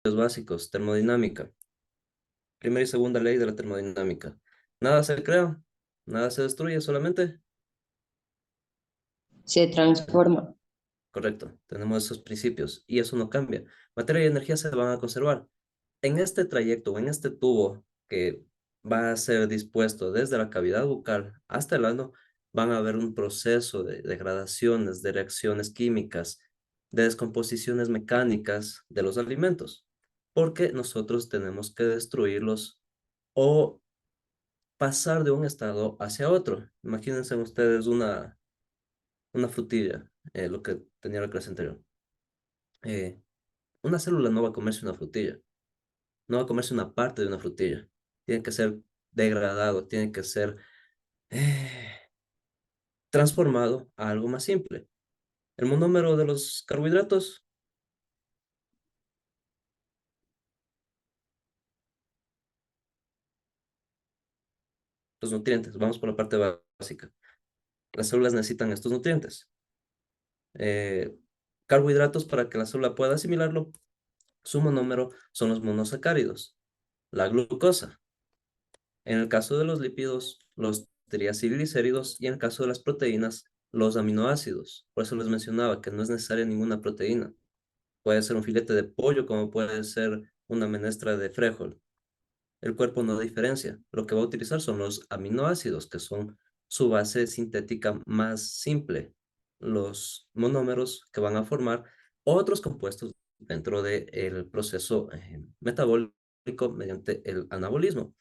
básicos, termodinámica. Primera y segunda ley de la termodinámica. Nada se crea, nada se destruye, solamente. Se transforma. Correcto, tenemos esos principios y eso no cambia. Materia y energía se van a conservar. En este trayecto, en este tubo que va a ser dispuesto desde la cavidad bucal hasta el ano, van a haber un proceso de degradaciones, de reacciones químicas, de descomposiciones mecánicas de los alimentos, porque nosotros tenemos que destruirlos o pasar de un estado hacia otro. Imagínense ustedes una frutilla, lo que tenía la clase anterior. Eh, una célula no va a comerse una frutilla, no va a comerse una parte de una frutilla. Tiene que ser degradado, tiene que ser eh, transformado a algo más simple. El monómero de los carbohidratos, los nutrientes. Vamos por la parte básica. Las células necesitan estos nutrientes. Eh, Carbohidratos, para que la célula pueda asimilarlo, su monómero son los monosacáridos, la glucosa. En el caso de los lípidos, los triacilglicéridos, y en el caso de las proteínas, los aminoácidos. Por eso les mencionaba que no es necesaria ninguna proteína. Puede ser un filete de pollo, como puede ser una menestra de frijol. El cuerpo no diferencia. Lo que va a utilizar son los aminoácidos, que son su base sintética más simple. Los monómeros que van a formar otros compuestos dentro del proceso metabólico mediante el anabolismo.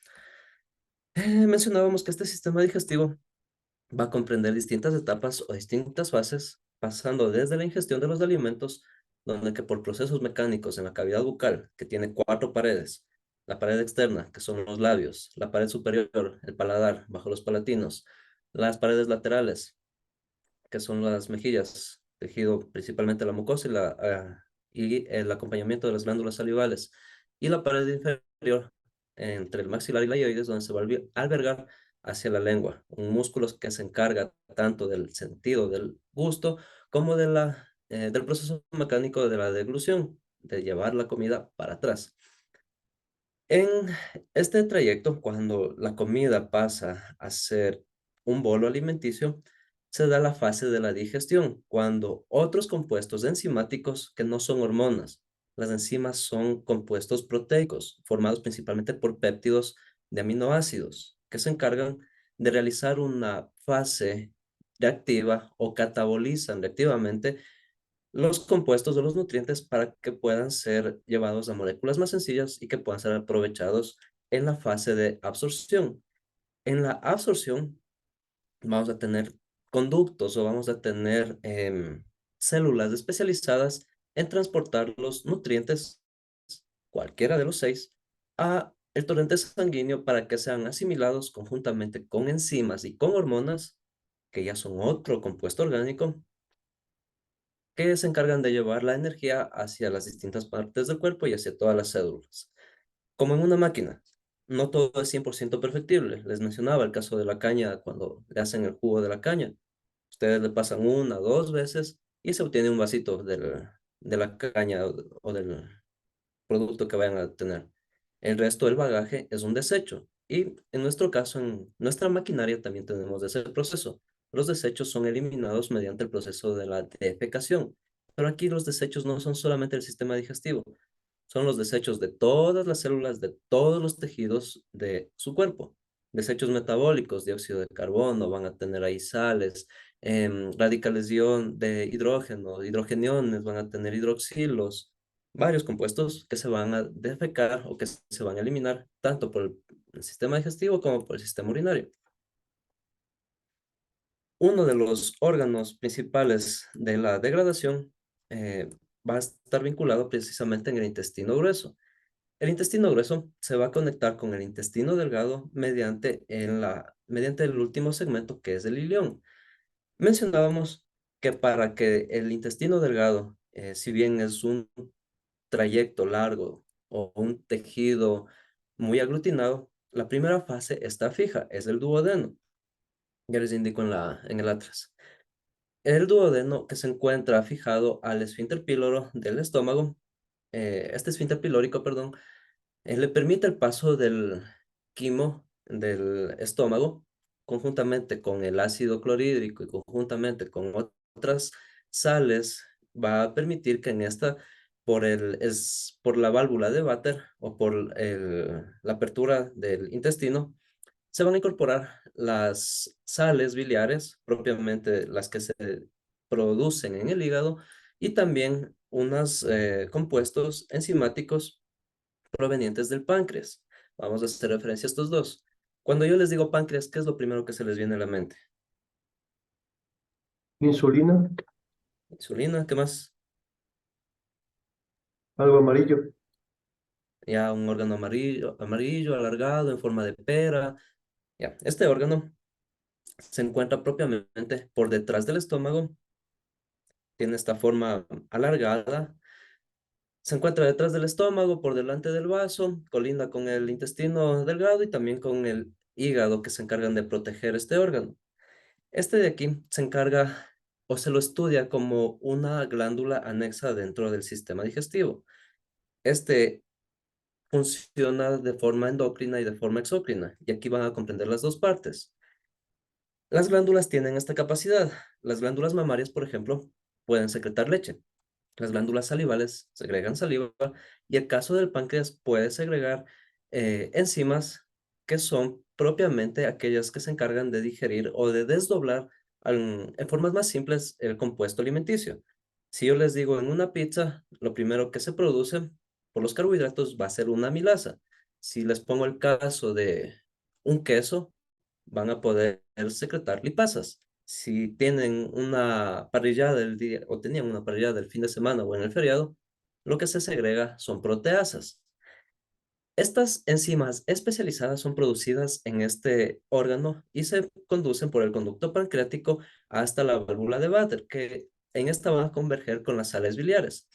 Mencionábamos que este sistema digestivo va a comprender distintas etapas o distintas fases, pasando desde la ingestión de los alimentos, donde que por procesos mecánicos en la cavidad bucal, que tiene cuatro paredes, la pared externa, que son los labios, la pared superior, el paladar, bajo los palatinos, las paredes laterales, que son las mejillas, tejido principalmente la mucosa y el acompañamiento de las glándulas salivales, y la pared inferior, entre el maxilar y la hioides, donde se va a albergar hacia la lengua, un músculo que se encarga tanto del sentido del gusto como del proceso mecánico de la deglución, de llevar la comida para atrás. En este trayecto, cuando la comida pasa a ser un bolo alimenticio, se da la fase de la digestión, cuando otros compuestos enzimáticos que no son hormonas, las enzimas son compuestos proteicos, formados principalmente por péptidos de aminoácidos, que se encargan de realizar una fase reactiva o catabolizan reactivamente los compuestos de los nutrientes para que puedan ser llevados a moléculas más sencillas y que puedan ser aprovechados en la fase de absorción. En la absorción vamos a tener conductos o vamos a tener células especializadas en transportar los nutrientes, cualquiera de los seis, a el torrente sanguíneo para que sean asimilados conjuntamente con enzimas y con hormonas, que ya son otro compuesto orgánico, que se encargan de llevar la energía hacia las distintas partes del cuerpo y hacia todas las células. Como en una máquina, no todo es 100% perfectible. Les mencionaba el caso de la caña cuando le hacen el jugo de la caña. Ustedes le pasan una, dos veces y se obtiene un vasito de la caña o del producto que vayan a tener. El resto del bagaje es un desecho. Y en nuestro caso, en nuestra maquinaria también tenemos ese proceso. Los desechos son eliminados mediante el proceso de la defecación. Pero aquí los desechos no son solamente el sistema digestivo, son los desechos de todas las células, de todos los tejidos de su cuerpo. Desechos metabólicos, dióxido de carbono, van a tener ahí sales, radicales de ion de hidrógeno, hidrogeniones, van a tener hidroxilos, varios compuestos que se van a defecar o que se van a eliminar tanto por el sistema digestivo como por el sistema urinario. Uno de los órganos principales de la degradación va a estar vinculado precisamente en el intestino grueso. El intestino grueso se va a conectar con el intestino delgado mediante el último segmento, que es el ilión. Mencionábamos que para que el intestino delgado, si bien es un trayecto largo o un tejido muy aglutinado, la primera fase está fija, es el duodeno. Ya les indico en el atlas. El duodeno, que se encuentra fijado al esfínter píloro del estómago, este esfínter pilórico, perdón, le permite el paso del quimo del estómago conjuntamente con el ácido clorhídrico y conjuntamente con otras sales, va a permitir que en esta, por la válvula de Vater o por la apertura del intestino, se van a incorporar las sales biliares, propiamente las que se producen en el hígado, y también unos compuestos enzimáticos provenientes del páncreas. Vamos a hacer referencia a estos dos. Cuando yo les digo páncreas, ¿qué es lo primero que se les viene a la mente? Insulina, Insulina, ¿qué más? algo amarillo. Ya un órgano amarillo, amarillo, alargado, en forma de pera. Ya, este órgano se encuentra propiamente por detrás del estómago, tiene esta forma alargada, se encuentra detrás del estómago, por delante del vaso, colinda con el intestino delgado y también con el hígado que se encargan de proteger este órgano. Este de aquí se encarga o se lo estudia como una glándula anexa dentro del sistema digestivo. Este funciona de forma endocrina y de forma exócrina, y aquí van a comprender las dos partes. Las glándulas tienen esta capacidad. Las glándulas mamarias, por ejemplo, pueden secretar leche. Las glándulas salivales segregan saliva y el caso del páncreas puede segregar enzimas que son propiamente aquellas que se encargan de digerir o de desdoblar en formas más simples el compuesto alimenticio. Si yo les digo en una pizza, lo primero que se produce por los carbohidratos va a ser una amilasa. Si les pongo el caso de un queso, van a poder secretar lipasas. Si tienen una parrillada del día o tenían una parrillada del fin de semana o en el feriado, lo que se segrega son proteasas. Estas enzimas especializadas son producidas en este órgano y se conducen por el conducto pancreático hasta la válvula de Vater, que en esta van a converger con las sales biliares.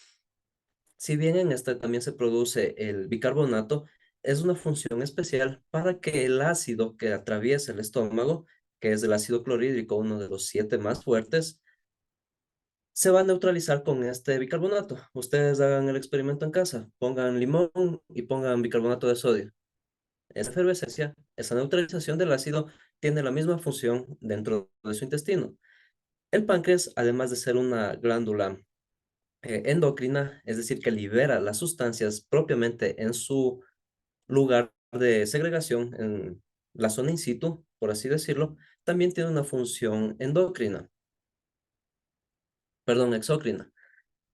Si bien en esta también se produce el bicarbonato, es una función especial para que el ácido que atraviesa el estómago, que es el ácido clorhídrico, uno de los 7 más fuertes, se va a neutralizar con este bicarbonato. Ustedes hagan el experimento en casa, pongan limón y pongan bicarbonato de sodio. Esa efervescencia, esa neutralización del ácido, tiene la misma función dentro de su intestino. El páncreas, además de ser una glándula endocrina, es decir, que libera las sustancias propiamente en su lugar de segregación, en la zona in situ, por así decirlo, también tiene una función endocrina, perdón, exócrina.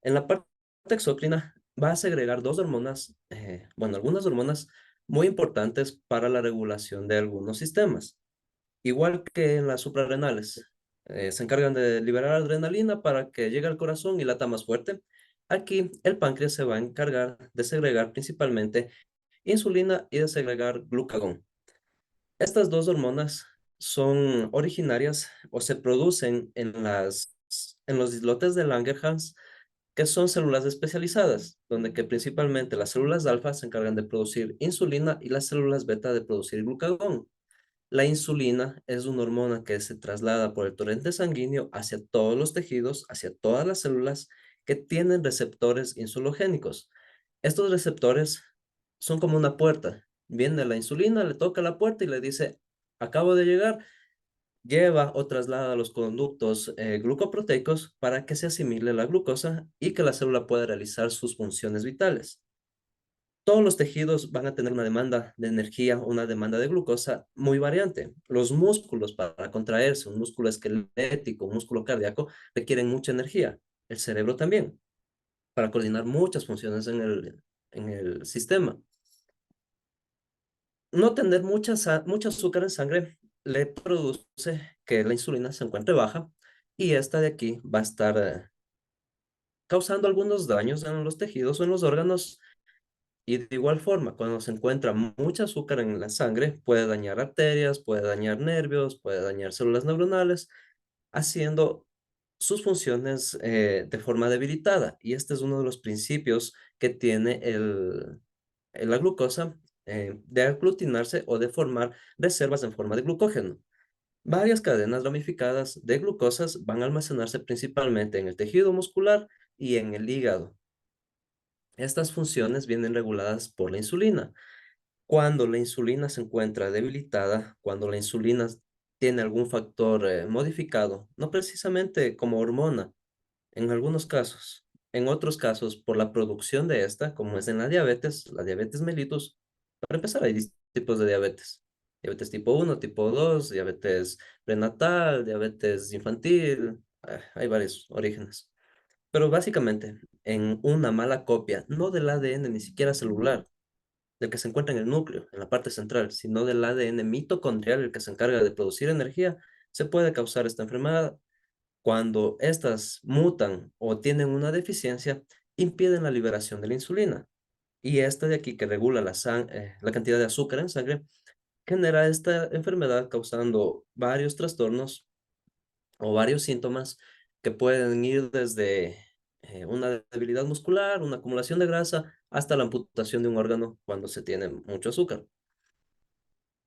En la parte exócrina va a segregar dos hormonas, bueno, algunas hormonas muy importantes para la regulación de algunos sistemas, igual que en las suprarrenales. Se encargan de liberar adrenalina para que llegue al corazón y lata más fuerte. Aquí el páncreas se va a encargar de segregar principalmente insulina y de segregar glucagón. Estas dos hormonas son originarias o se producen en los islotes de Langerhans, que son células especializadas, donde que principalmente las células alfa se encargan de producir insulina y las células beta de producir glucagón. La insulina es una hormona que se traslada por el torrente sanguíneo hacia todos los tejidos, hacia todas las células que tienen receptores insulogénicos. Estos receptores son como una puerta. Viene la insulina, le toca la puerta y le dice, acabo de llegar, lleva o traslada los conductos glucoproteicos para que se asimile la glucosa y que la célula pueda realizar sus funciones vitales. Todos los tejidos van a tener una demanda de energía, una demanda de glucosa muy variante. Los músculos para contraerse, un músculo esquelético, un músculo cardíaco, requieren mucha energía. El cerebro también, para coordinar muchas funciones en el sistema. No tener mucho azúcar en sangre le produce que la insulina se encuentre baja y esta de aquí va a estar causando algunos daños en los tejidos o en los órganos. Y de igual forma, cuando se encuentra mucho azúcar en la sangre, puede dañar arterias, puede dañar nervios, puede dañar células neuronales, haciendo sus funciones de forma debilitada. Y este es uno de los principios que tiene la glucosa de aglutinarse o de formar reservas en forma de glucógeno. Varias cadenas ramificadas de glucosas van a almacenarse principalmente en el tejido muscular y en el hígado. Estas funciones vienen reguladas por la insulina. Cuando la insulina se encuentra debilitada, cuando la insulina tiene algún factor modificado, no precisamente como hormona, en algunos casos, en otros casos por la producción de esta, como es en la diabetes mellitus, para empezar hay tipos de diabetes. Diabetes tipo uno, tipo 2, diabetes prenatal, diabetes infantil, hay varios orígenes. Pero básicamente, en una mala copia, no del ADN ni siquiera celular, del que se encuentra en el núcleo, en la parte central, sino del ADN mitocondrial, el que se encarga de producir energía, se puede causar esta enfermedad. Cuando estas mutan o tienen una deficiencia, impiden la liberación de la insulina. Y esta de aquí que regula la cantidad de azúcar en sangre, genera esta enfermedad causando varios trastornos o varios síntomas que pueden ir desde una debilidad muscular, una acumulación de grasa, hasta la amputación de un órgano cuando se tiene mucho azúcar.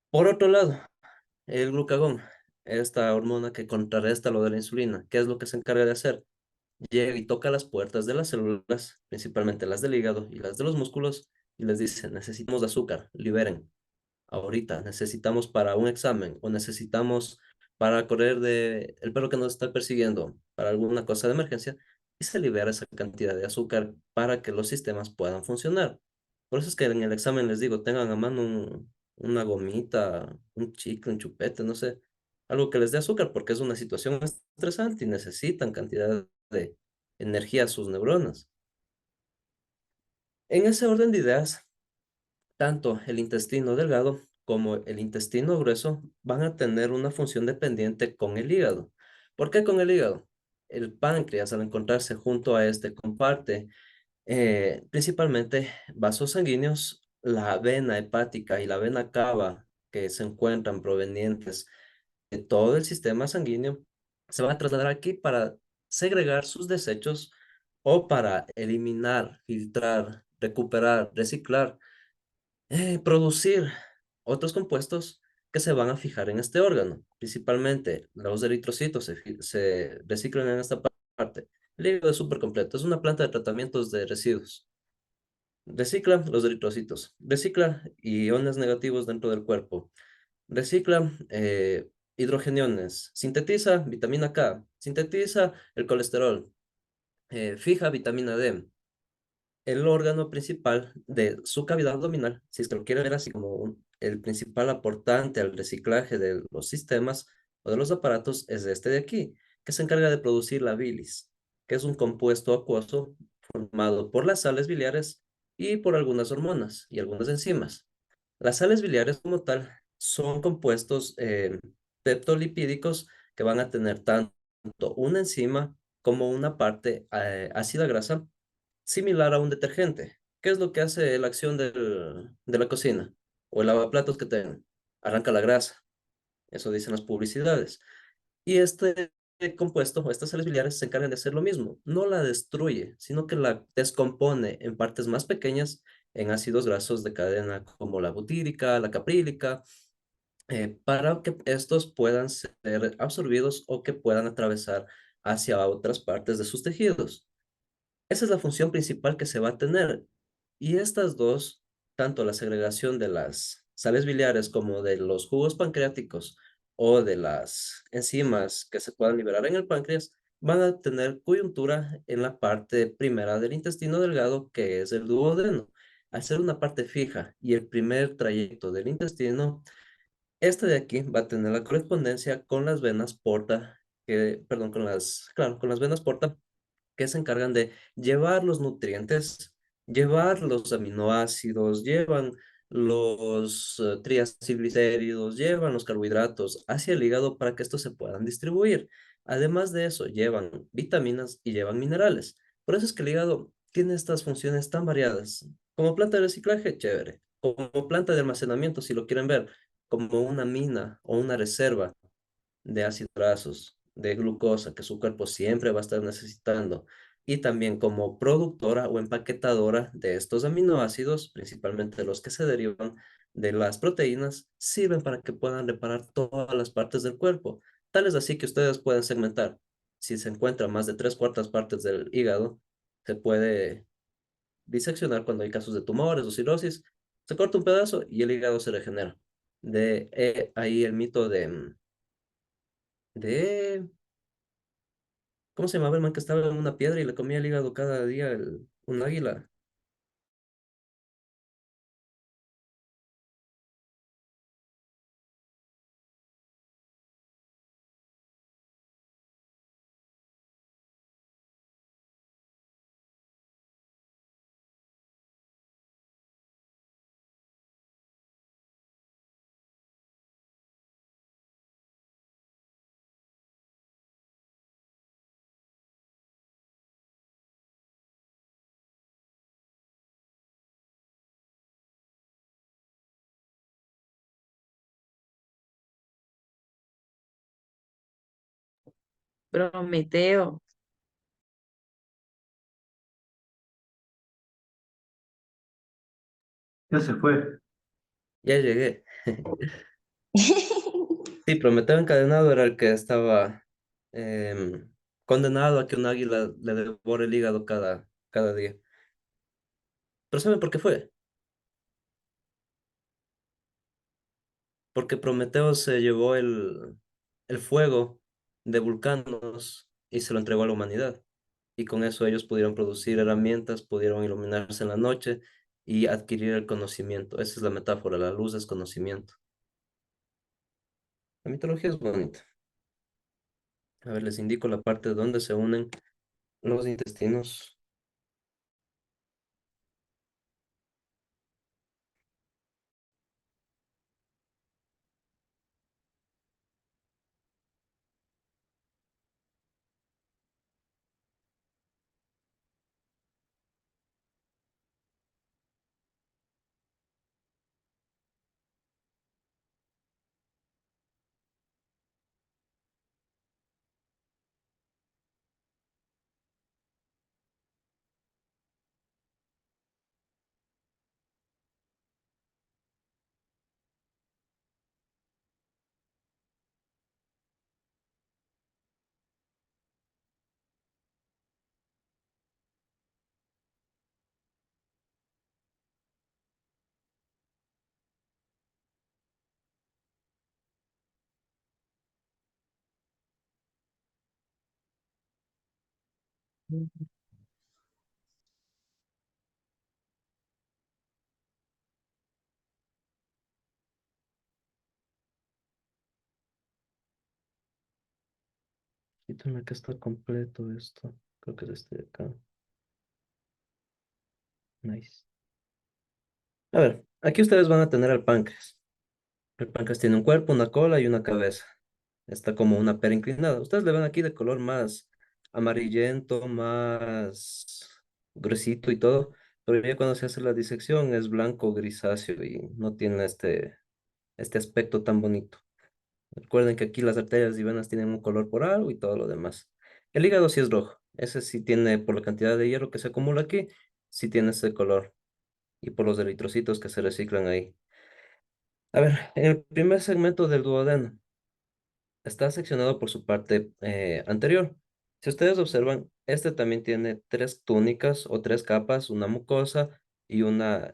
Por otro lado, el glucagón, esta hormona que contrarresta lo de la insulina, ¿qué es lo que se encarga de hacer? Llega y toca las puertas de las células, principalmente las del hígado y las de los músculos, y les dice, necesitamos de azúcar, liberen. Ahorita necesitamos para un examen o necesitamos para correr de el perro que nos está persiguiendo para alguna cosa de emergencia y se libera esa cantidad de azúcar para que los sistemas puedan funcionar. Por eso es que en el examen les digo, tengan a mano una gomita, un chicle, un chupete, no sé, algo que les dé azúcar porque es una situación estresante y necesitan cantidad de energía a sus neuronas. En ese orden de ideas, tanto el intestino delgado como el intestino grueso van a tener una función dependiente con el hígado. ¿Por qué con el hígado? El páncreas, al encontrarse junto a este, comparte principalmente vasos sanguíneos, la vena hepática y la vena cava que se encuentran provenientes de todo el sistema sanguíneo, se van a trasladar aquí para segregar sus desechos o para eliminar, filtrar, recuperar, reciclar producir otros compuestos que se van a fijar en este órgano. Principalmente los eritrocitos se reciclan en esta parte. El hígado es súper completo, es una planta de tratamientos de residuos. Recicla los eritrocitos, recicla iones negativos dentro del cuerpo, recicla hidrogeniones, sintetiza vitamina K, sintetiza el colesterol, fija vitamina D, el órgano principal de su cavidad abdominal, si es que lo quiere ver así como el principal aportante al reciclaje de los sistemas o de los aparatos, es este de aquí, que se encarga de producir la bilis, que es un compuesto acuoso formado por las sales biliares y por algunas hormonas y algunas enzimas. Las sales biliares como tal son compuestos peptolipídicos que van a tener tanto una enzima como una parte ácida grasa similar a un detergente. ¿Qué es lo que hace la acción de la cocina? O el lavaplatos que tengan. Arranca la grasa. Eso dicen las publicidades. Y este compuesto o estas sales biliares se encargan de hacer lo mismo. No la destruye, sino que la descompone en partes más pequeñas en ácidos grasos de cadena como la butírica, la caprílica, para que estos puedan ser absorbidos o que puedan atravesar hacia otras partes de sus tejidos. Esa es la función principal que se va a tener. Y estas dos, tanto la segregación de las sales biliares como de los jugos pancreáticos o de las enzimas que se puedan liberar en el páncreas, van a tener coyuntura en la parte primera del intestino delgado, que es el duodeno. Al ser una parte fija y el primer trayecto del intestino, este de aquí va a tener la correspondencia con las venas porta, perdón, claro, con las venas porta que se encargan de llevar los nutrientes, llevar los aminoácidos, llevan los triacilglicéridos, llevan los carbohidratos hacia el hígado para que estos se puedan distribuir. Además de eso, llevan vitaminas y llevan minerales. Por eso es que el hígado tiene estas funciones tan variadas. Como planta de reciclaje, chévere. Como planta de almacenamiento, si lo quieren ver, como una mina o una reserva de ácidos grasos, de glucosa, que su cuerpo siempre va a estar necesitando, y también como productora o empaquetadora de estos aminoácidos, principalmente los que se derivan de las proteínas, sirven para que puedan reparar todas las partes del cuerpo. Tal es así que ustedes pueden segmentar. Si se encuentran más de tres cuartas partes del hígado, se puede diseccionar cuando hay casos de tumores o cirrosis. Se corta un pedazo y el hígado se regenera. De ahí el mito de, ¿cómo se llamaba el man que estaba en una piedra y le comía el hígado cada día un águila? Prometeo. Ya se fue. Ya llegué. Sí, Prometeo encadenado era el que estaba em, condenado a que un águila le devore el hígado cada día. Pero ¿saben por qué fue? Porque Prometeo se llevó el fuego de Vulcanos y se lo entregó a la humanidad. Y con eso ellos pudieron producir herramientas, pudieron iluminarse en la noche y adquirir el conocimiento. Esa es la metáfora, la luz es conocimiento. La mitología es bonita. A ver, les indico la parte donde se unen los intestinos. Quítame que está completo esto. Creo que es este de acá. Nice. A ver, aquí ustedes van a tener al páncreas. El páncreas tiene un cuerpo, una cola y una cabeza. Está como una pera inclinada. Ustedes le ven aquí de color más amarillento, más gruesito y todo, pero ya cuando se hace la disección es blanco grisáceo y no tiene este aspecto tan bonito. Recuerden que aquí las arterias y venas tienen un color por algo y todo lo demás. El hígado sí es rojo. Ese sí tiene, por la cantidad de hierro que se acumula aquí, sí tiene ese color y por los eritrocitos que se reciclan ahí. A ver, en el primer segmento del duodeno está seccionado por su parte anterior. Si ustedes observan, este también tiene tres túnicas o tres capas, una mucosa y una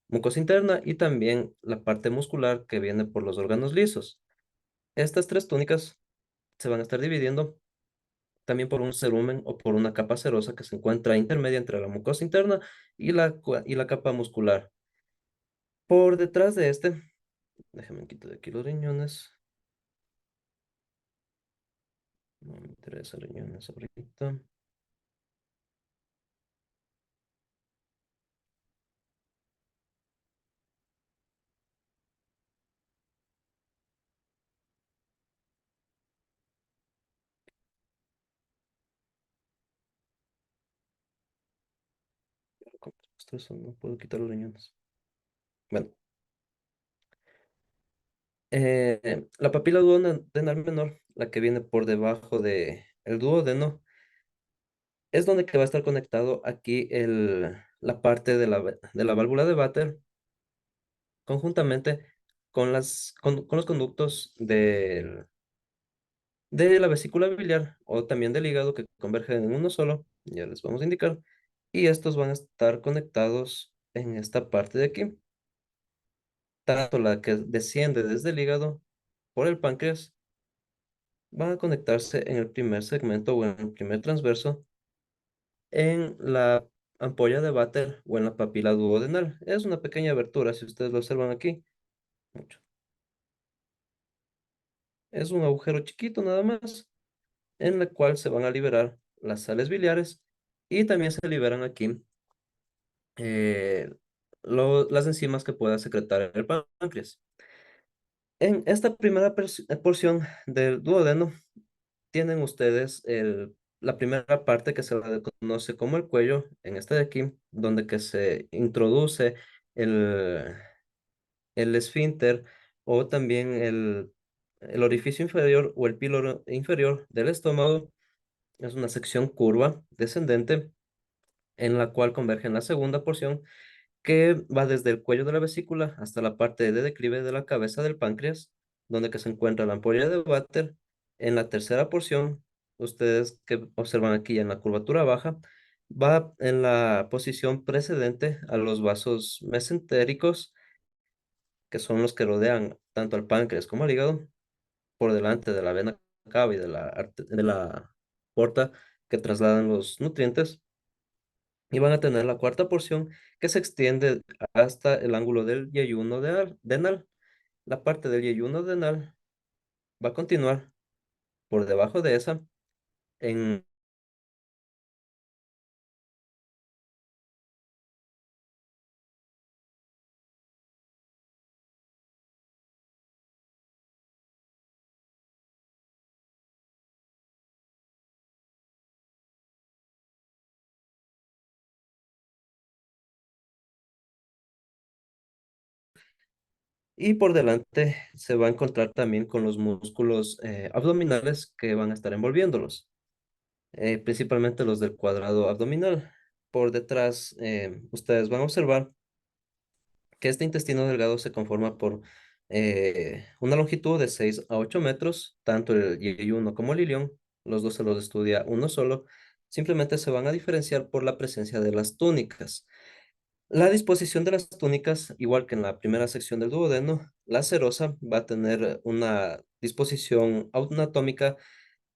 mucosa interna y también la parte muscular que viene por los órganos lisos. Estas tres túnicas se van a estar dividiendo también por un cerumen o por una capa serosa que se encuentra intermedia entre la mucosa interna y y la capa muscular. Por detrás de este, déjenme quitar de aquí los riñones. No me interesa riñones ahorita. Con esto eso no puedo quitar los riñones. Bueno, la papila duodenal menor, la que viene por debajo de el duodeno, es donde que va a estar conectado aquí la parte de de la válvula de Vater conjuntamente con los conductos de la vesícula biliar o también del hígado que convergen en uno solo, ya les vamos a indicar. y estos van a estar conectados en esta parte de aquí. Tanto la que desciende desde el hígado por el páncreas van a conectarse en el primer segmento o en el primer transverso en la ampolla de váter o en la papila duodenal. Es una pequeña abertura, si ustedes lo observan aquí. Mucho. Es un agujero chiquito nada más, en el cual se van a liberar las sales biliares y también se liberan aquí eh, las enzimas que pueda secretar el páncreas. En esta primera porción del duodeno tienen ustedes la primera parte que se le conoce como el cuello, en este de aquí, donde que se introduce el, el esfínter o también el orificio inferior o el píloro inferior del estómago. Es una sección curva descendente en la cual converge en la segunda porción que va desde el cuello de la vesícula hasta la parte de declive de la cabeza del páncreas, donde que se encuentra la ampolla de Vater. En la tercera porción, ustedes que observan aquí en la curvatura baja, va en la posición precedente a los vasos mesentéricos, que son los que rodean tanto al páncreas como al hígado, por delante de la vena cava y de de la porta que trasladan los nutrientes. Y van a tener la cuarta porción que se extiende hasta el ángulo del yeyuno denal. La parte del yeyuno denal va a continuar por debajo de esa en, y por delante se va a encontrar también con los músculos abdominales que van a estar envolviéndolos, principalmente los del cuadrado abdominal. Por detrás, ustedes van a observar que este intestino delgado se conforma por una longitud de 6 a 8 metros, tanto el yeyuno como el ilión, los dos se los estudia uno solo, simplemente se van a diferenciar por la presencia de las túnicas. La disposición de las túnicas, igual que en la primera sección del duodeno, la serosa va a tener una disposición anatómica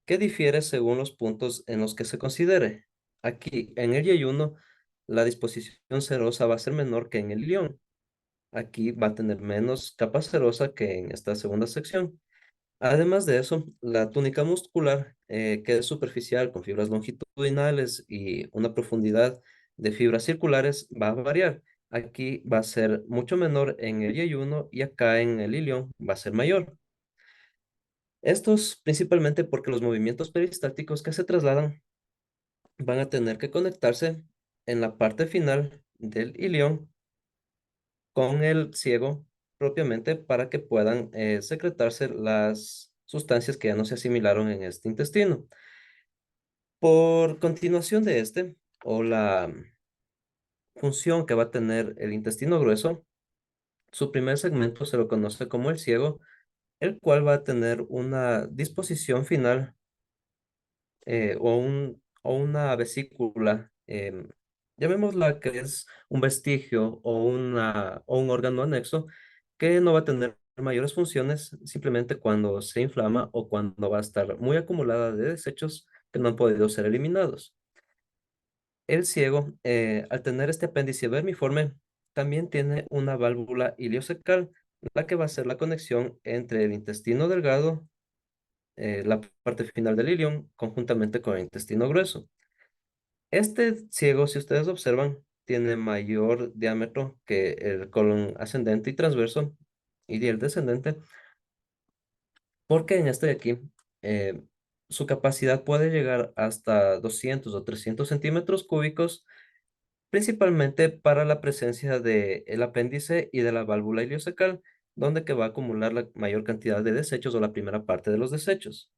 que difiere según los puntos en los que se considere. Aquí, en el yeyuno, la disposición serosa va a ser menor que en el ilión. Aquí va a tener menos capa serosa que en esta segunda sección. Además de eso, la túnica muscular, que es superficial con fibras longitudinales y una profundidad de fibras circulares, va a variar. Aquí va a ser mucho menor en el yeyuno y acá en el ilion va a ser mayor. Estos principalmente porque los movimientos peristálticos que se trasladan van a tener que conectarse en la parte final del ilion con el ciego propiamente para que puedan secretarse las sustancias que ya no se asimilaron en este intestino. Por continuación de este, o la función que va a tener el intestino grueso, su primer segmento se lo conoce como el ciego, el cual va a tener una disposición final o una vesícula, llamémosla que es un vestigio o un órgano anexo que no va a tener mayores funciones simplemente cuando se inflama o cuando va a estar muy acumulada de desechos que no han podido ser eliminados. El ciego, al tener este apéndice vermiforme, también tiene una válvula iliocecal, la que va a ser la conexión entre el intestino delgado, la parte final del ilion, conjuntamente con el intestino grueso. Este ciego, si ustedes observan, tiene mayor diámetro que el colon ascendente y transverso y el descendente, porque en este de aquí, eh, su capacidad puede llegar hasta 200 o 300 centímetros cúbicos, principalmente para la presencia del apéndice y de la válvula iliocecal, donde que va a acumular la mayor cantidad de desechos o la primera parte de los desechos.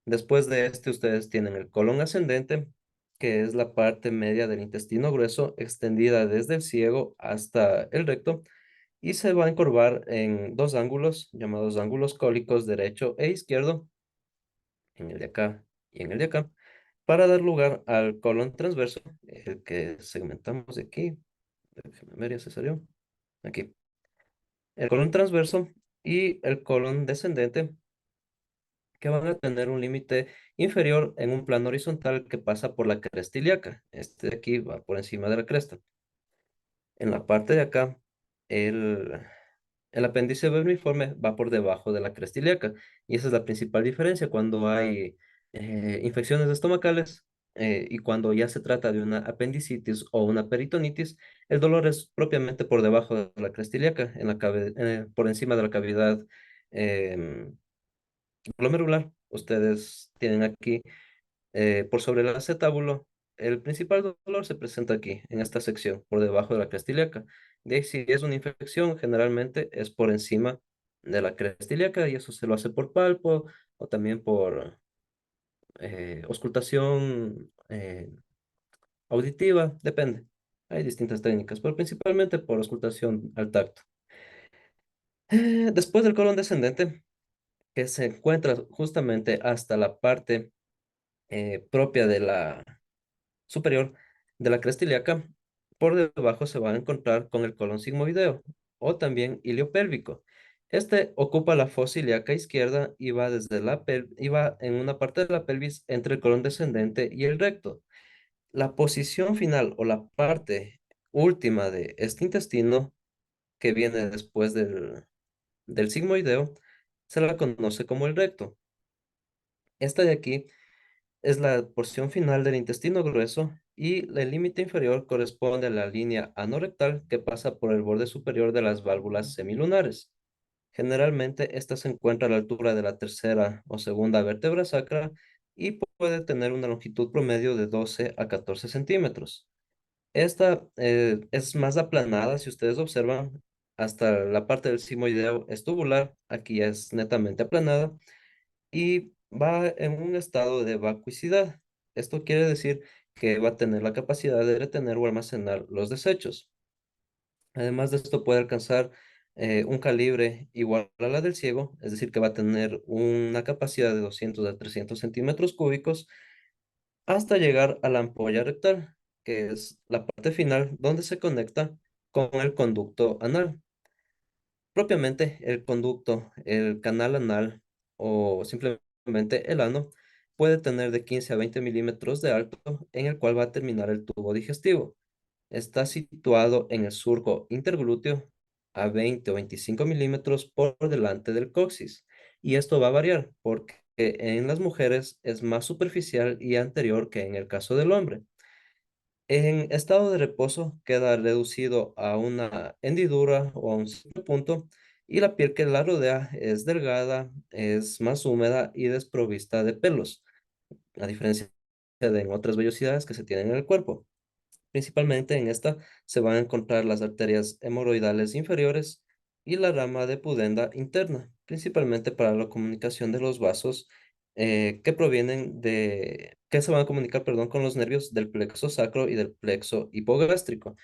Después de este, ustedes tienen el colon ascendente, que es la parte media del intestino grueso, extendida desde el ciego hasta el recto, y se va a encorvar en dos ángulos, llamados ángulos cólicos derecho e izquierdo, en el de acá y en el de acá. para dar lugar al colon transverso, el que segmentamos de aquí. Déjeme ver, ya se salió. Aquí. El colon transverso y el colon descendente, que van a tener un límite inferior en un plano horizontal que pasa por la cresta ilíaca. Este de aquí va por encima de la cresta. En la parte de acá, el, el apéndice vermiforme va por debajo de la cresta ilíaca. Y esa es la principal diferencia cuando hay infecciones estomacales y cuando ya se trata de una apendicitis o una peritonitis, el dolor es propiamente por debajo de la cresta ilíaca, por encima de la cavidad em, glomerular. Ustedes tienen aquí por sobre el acetábulo. El principal dolor se presenta aquí, en esta sección, por debajo de la cresta ilíaca. De ahí, si es una infección, generalmente es por encima de la cresta ilíaca y eso se lo hace por palpo o también por auscultación auditiva, depende. Hay distintas técnicas, pero principalmente por auscultación al tacto. Después del colon descendente, que se encuentra justamente hasta la parte propia de la superior de la cresta ilíaca, por debajo se va a encontrar con el colon sigmoideo o también iliopélvico. Este ocupa la fosa ilíaca izquierda y va y va en una parte de la pelvis entre el colon descendente y el recto. La posición final o la parte última de este intestino que viene después del sigmoideo se la conoce como el recto. Esta de aquí es la porción final del intestino grueso y el límite inferior corresponde a la línea anorrectal que pasa por el borde superior de las válvulas semilunares. Generalmente esta se encuentra a la altura de la tercera o segunda vértebra sacra y puede tener una longitud promedio de 12 a 14 centímetros. Esta es más aplanada, si ustedes observan, hasta la parte del sigmoideo es tubular, aquí ya es netamente aplanada y va en un estado de vacuicidad. Esto quiere decir que va a tener la capacidad de retener o almacenar los desechos. Además de esto puede alcanzar un calibre igual a la del ciego, es decir, que va a tener una capacidad de 200 a 300 centímetros cúbicos hasta llegar a la ampolla rectal, que es la parte final donde se conecta con el conducto anal. Propiamente el conducto, el canal anal o simplemente el ano puede tener de 15 a 20 milímetros de alto en el cual va a terminar el tubo digestivo. Está situado en el surco interglúteo a 20 o 25 milímetros por delante del coxis. Y esto va a variar porque en las mujeres es más superficial y anterior que en el caso del hombre. En estado de reposo queda reducido a una hendidura o a un simple punto y la piel que la rodea es delgada, es más húmeda y desprovista de pelos, a diferencia de en otras vellosidades que se tienen en el cuerpo. Principalmente en esta se van a encontrar las arterias hemorroidales inferiores y la rama de pudenda interna, principalmente para la comunicación de los vasos que se van a comunicar, perdón, con los nervios del plexo sacro y del plexo hipogástrico.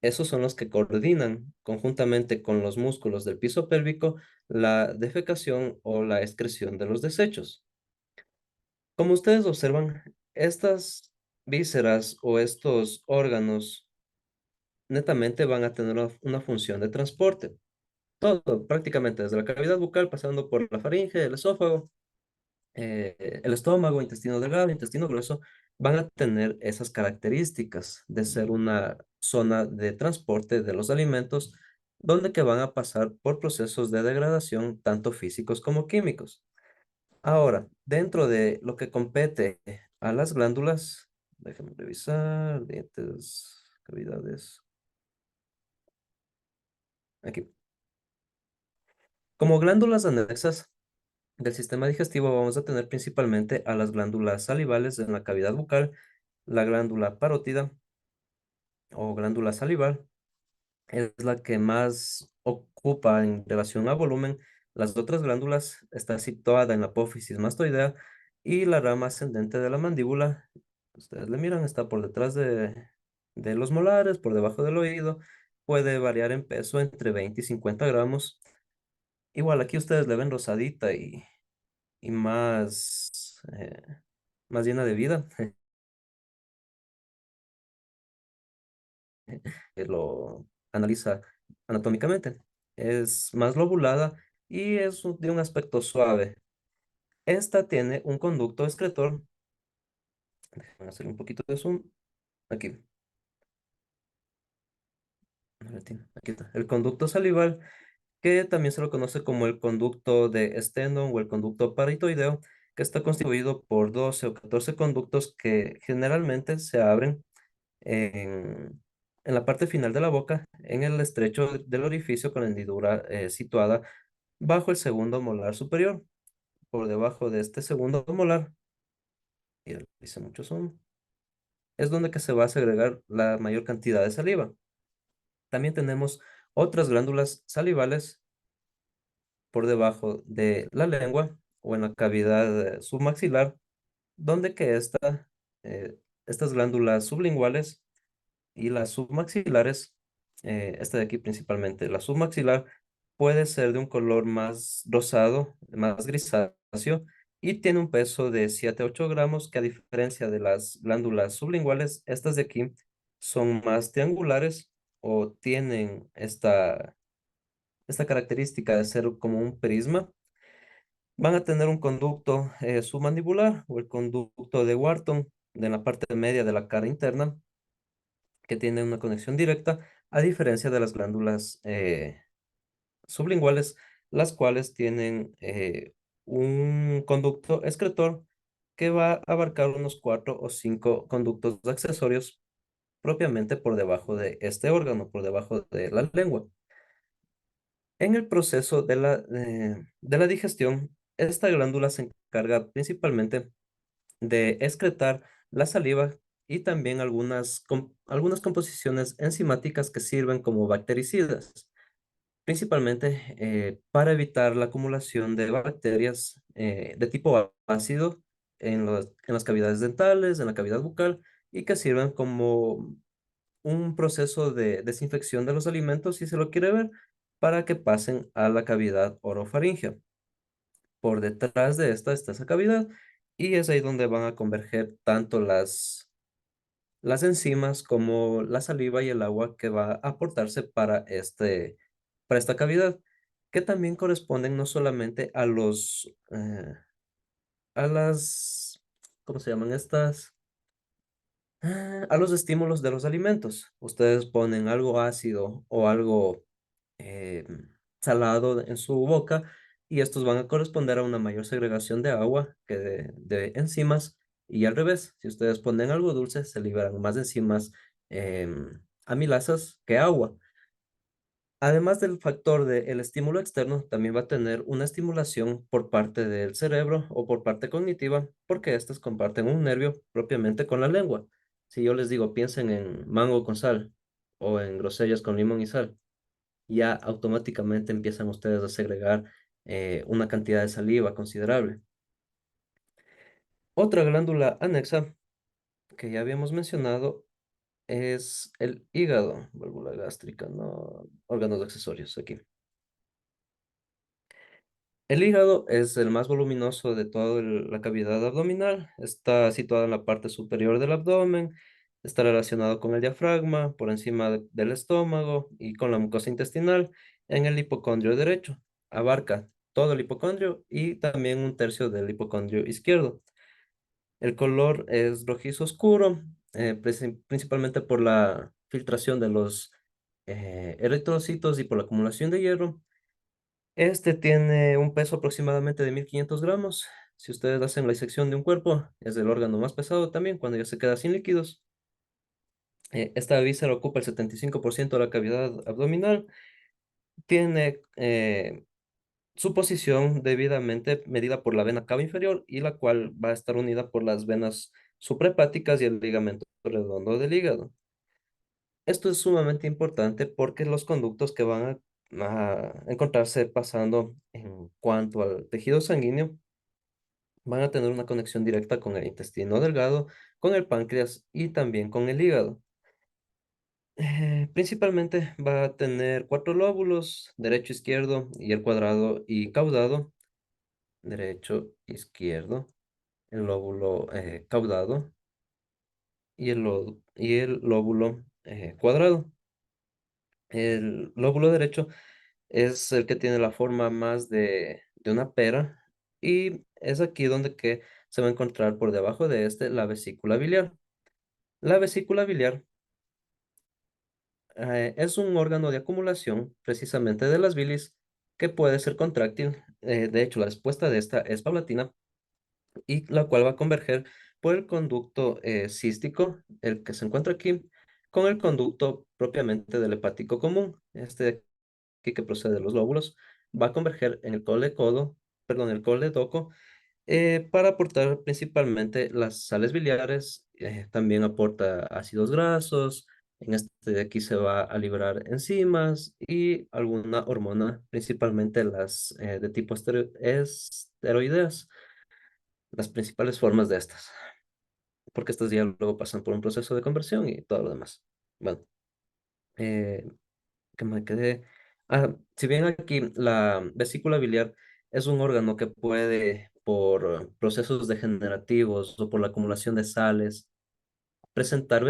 Esos son los que coordinan conjuntamente con los músculos del piso pélvico la defecación o la excreción de los desechos. Como ustedes observan, estas vísceras o estos órganos netamente van a tener una función de transporte. Todo, prácticamente, desde la cavidad bucal, pasando por la faringe, el esófago, el estómago, intestino delgado, intestino grueso, van a tener esas características de ser una zona de transporte de los alimentos, donde que van a pasar por procesos de degradación, tanto físicos como químicos. Ahora, dentro de lo que compete a las glándulas, déjenme revisar, dientes, cavidades, aquí. Como glándulas anexas del sistema digestivo vamos a tener principalmente a las glándulas salivales en la cavidad bucal, la glándula parótida o glándula salival es la que más ocupa en relación a volumen. Las otras glándulas está situada en la apófisis mastoidea y la rama ascendente de la mandíbula. Ustedes le miran, está por detrás de los molares, por debajo del oído. Puede variar en peso entre 20 y 50 gramos. Igual aquí ustedes le ven rosadita y más llena de vida. que lo analiza anatómicamente. Es más lobulada y es de un aspecto suave. Esta tiene un conducto excretor. Voy a hacer un poquito de zoom. Aquí. Aquí está. El conducto salival, que también se lo conoce como el conducto de Stennón o el conducto paritoideo, que está constituido por 12 o 14 conductos que generalmente se abren en la parte final de la boca, en el estrecho del orificio con la hendidura situada bajo el segundo molar superior. Por debajo de este segundo molar, y dice mucho zoom, es donde que se va a segregar la mayor cantidad de saliva. También tenemos otras glándulas salivales por debajo de la lengua o en la cavidad submaxilar, donde que estas glándulas sublinguales y las submaxilares, esta de aquí principalmente, la submaxilar puede ser de un color más rosado, más grisáceo, y tiene un peso de 7 a 8 gramos, que a diferencia de las glándulas sublinguales, estas de aquí son más triangulares o tienen esta característica de ser como un prisma. Van a tener un conducto submandibular o el conducto de Wharton en la parte media de la cara interna, que tiene una conexión directa, a diferencia de las glándulas sublinguales, las cuales tienen un conducto excretor que va a abarcar unos 4 o 5 conductos accesorios propiamente por debajo de este órgano, por debajo de la lengua. En el proceso de la digestión, esta glándula se encarga principalmente de excretar la saliva y también algunas composiciones enzimáticas que sirven como bactericidas, principalmente para evitar la acumulación de bacterias de tipo ácido en las cavidades dentales, en la cavidad bucal, y que sirven como un proceso de desinfección de los alimentos, si se lo quiere ver, para que pasen a la cavidad orofaringea. Por detrás de esta está esa cavidad y es ahí donde van a converger tanto las enzimas como la saliva y el agua que va a aportarse para esta cavidad, que también corresponden no solamente a las, ¿cómo se llaman estas? A los estímulos de los alimentos. Ustedes ponen algo ácido o algo salado en su boca y estos van a corresponder a una mayor segregación de agua que de enzimas, y al revés, si ustedes ponen algo dulce, se liberan más enzimas amilasas que agua. Además del factor del estímulo externo, también va a tener una estimulación por parte del cerebro o por parte cognitiva, porque estas comparten un nervio propiamente con la lengua. Si yo les digo, piensen en mango con sal o en grosellas con limón y sal, ya automáticamente empiezan ustedes a segregar una cantidad de saliva considerable. Otra glándula anexa que ya habíamos mencionado es el hígado, válvula gástrica, no, órganos accesorios aquí. El hígado es el más voluminoso de toda la cavidad abdominal. Está situado en la parte superior del abdomen. Está relacionado con el diafragma, por encima del estómago y con la mucosa intestinal en el hipocondrio derecho. Abarca todo el hipocondrio y también un tercio del hipocondrio izquierdo. El color es rojizo oscuro, principalmente por la filtración de los eritrocitos y por la acumulación de hierro. Este tiene un peso aproximadamente de 1500 gramos. Si ustedes hacen la disección de un cuerpo, es el órgano más pesado también cuando ya se queda sin líquidos. Esta víscera ocupa el 75% de la cavidad abdominal. Tiene su posición debidamente medida por la vena cava inferior, y la cual va a estar unida por las venas suprahepáticas y el ligamento redondo del hígado. Esto es sumamente importante porque los conductos que van a encontrarse pasando en cuanto al tejido sanguíneo van a tener una conexión directa con el intestino delgado, con el páncreas y también con el hígado. Principalmente va a tener 4 lóbulos, derecho, izquierdo y el cuadrado y caudado. Derecho, izquierdo, el lóbulo caudado y el lóbulo cuadrado. El lóbulo derecho es el que tiene la forma más de una pera y es aquí donde que se va a encontrar por debajo de este la vesícula biliar. La vesícula biliar es un órgano de acumulación precisamente de las bilis que puede ser contráctil. De hecho, la respuesta de esta es paulatina y la cual va a converger por el conducto cístico, el que se encuentra aquí, con el conducto propiamente del hepático común. Este aquí que procede de los lóbulos va a converger en el coledoco, perdón, el coledoco, para aportar principalmente las sales biliares, también aporta ácidos grasos, en este de aquí se va a liberar enzimas y alguna hormona, principalmente las de tipo esteroideas, las principales formas de estas, porque estas ya luego pasan por un proceso de conversión y todo lo demás. Bueno, eh, que me quedé. Si bien aquí la vesícula biliar es un órgano que puede, por procesos degenerativos o por la acumulación de sales, presentar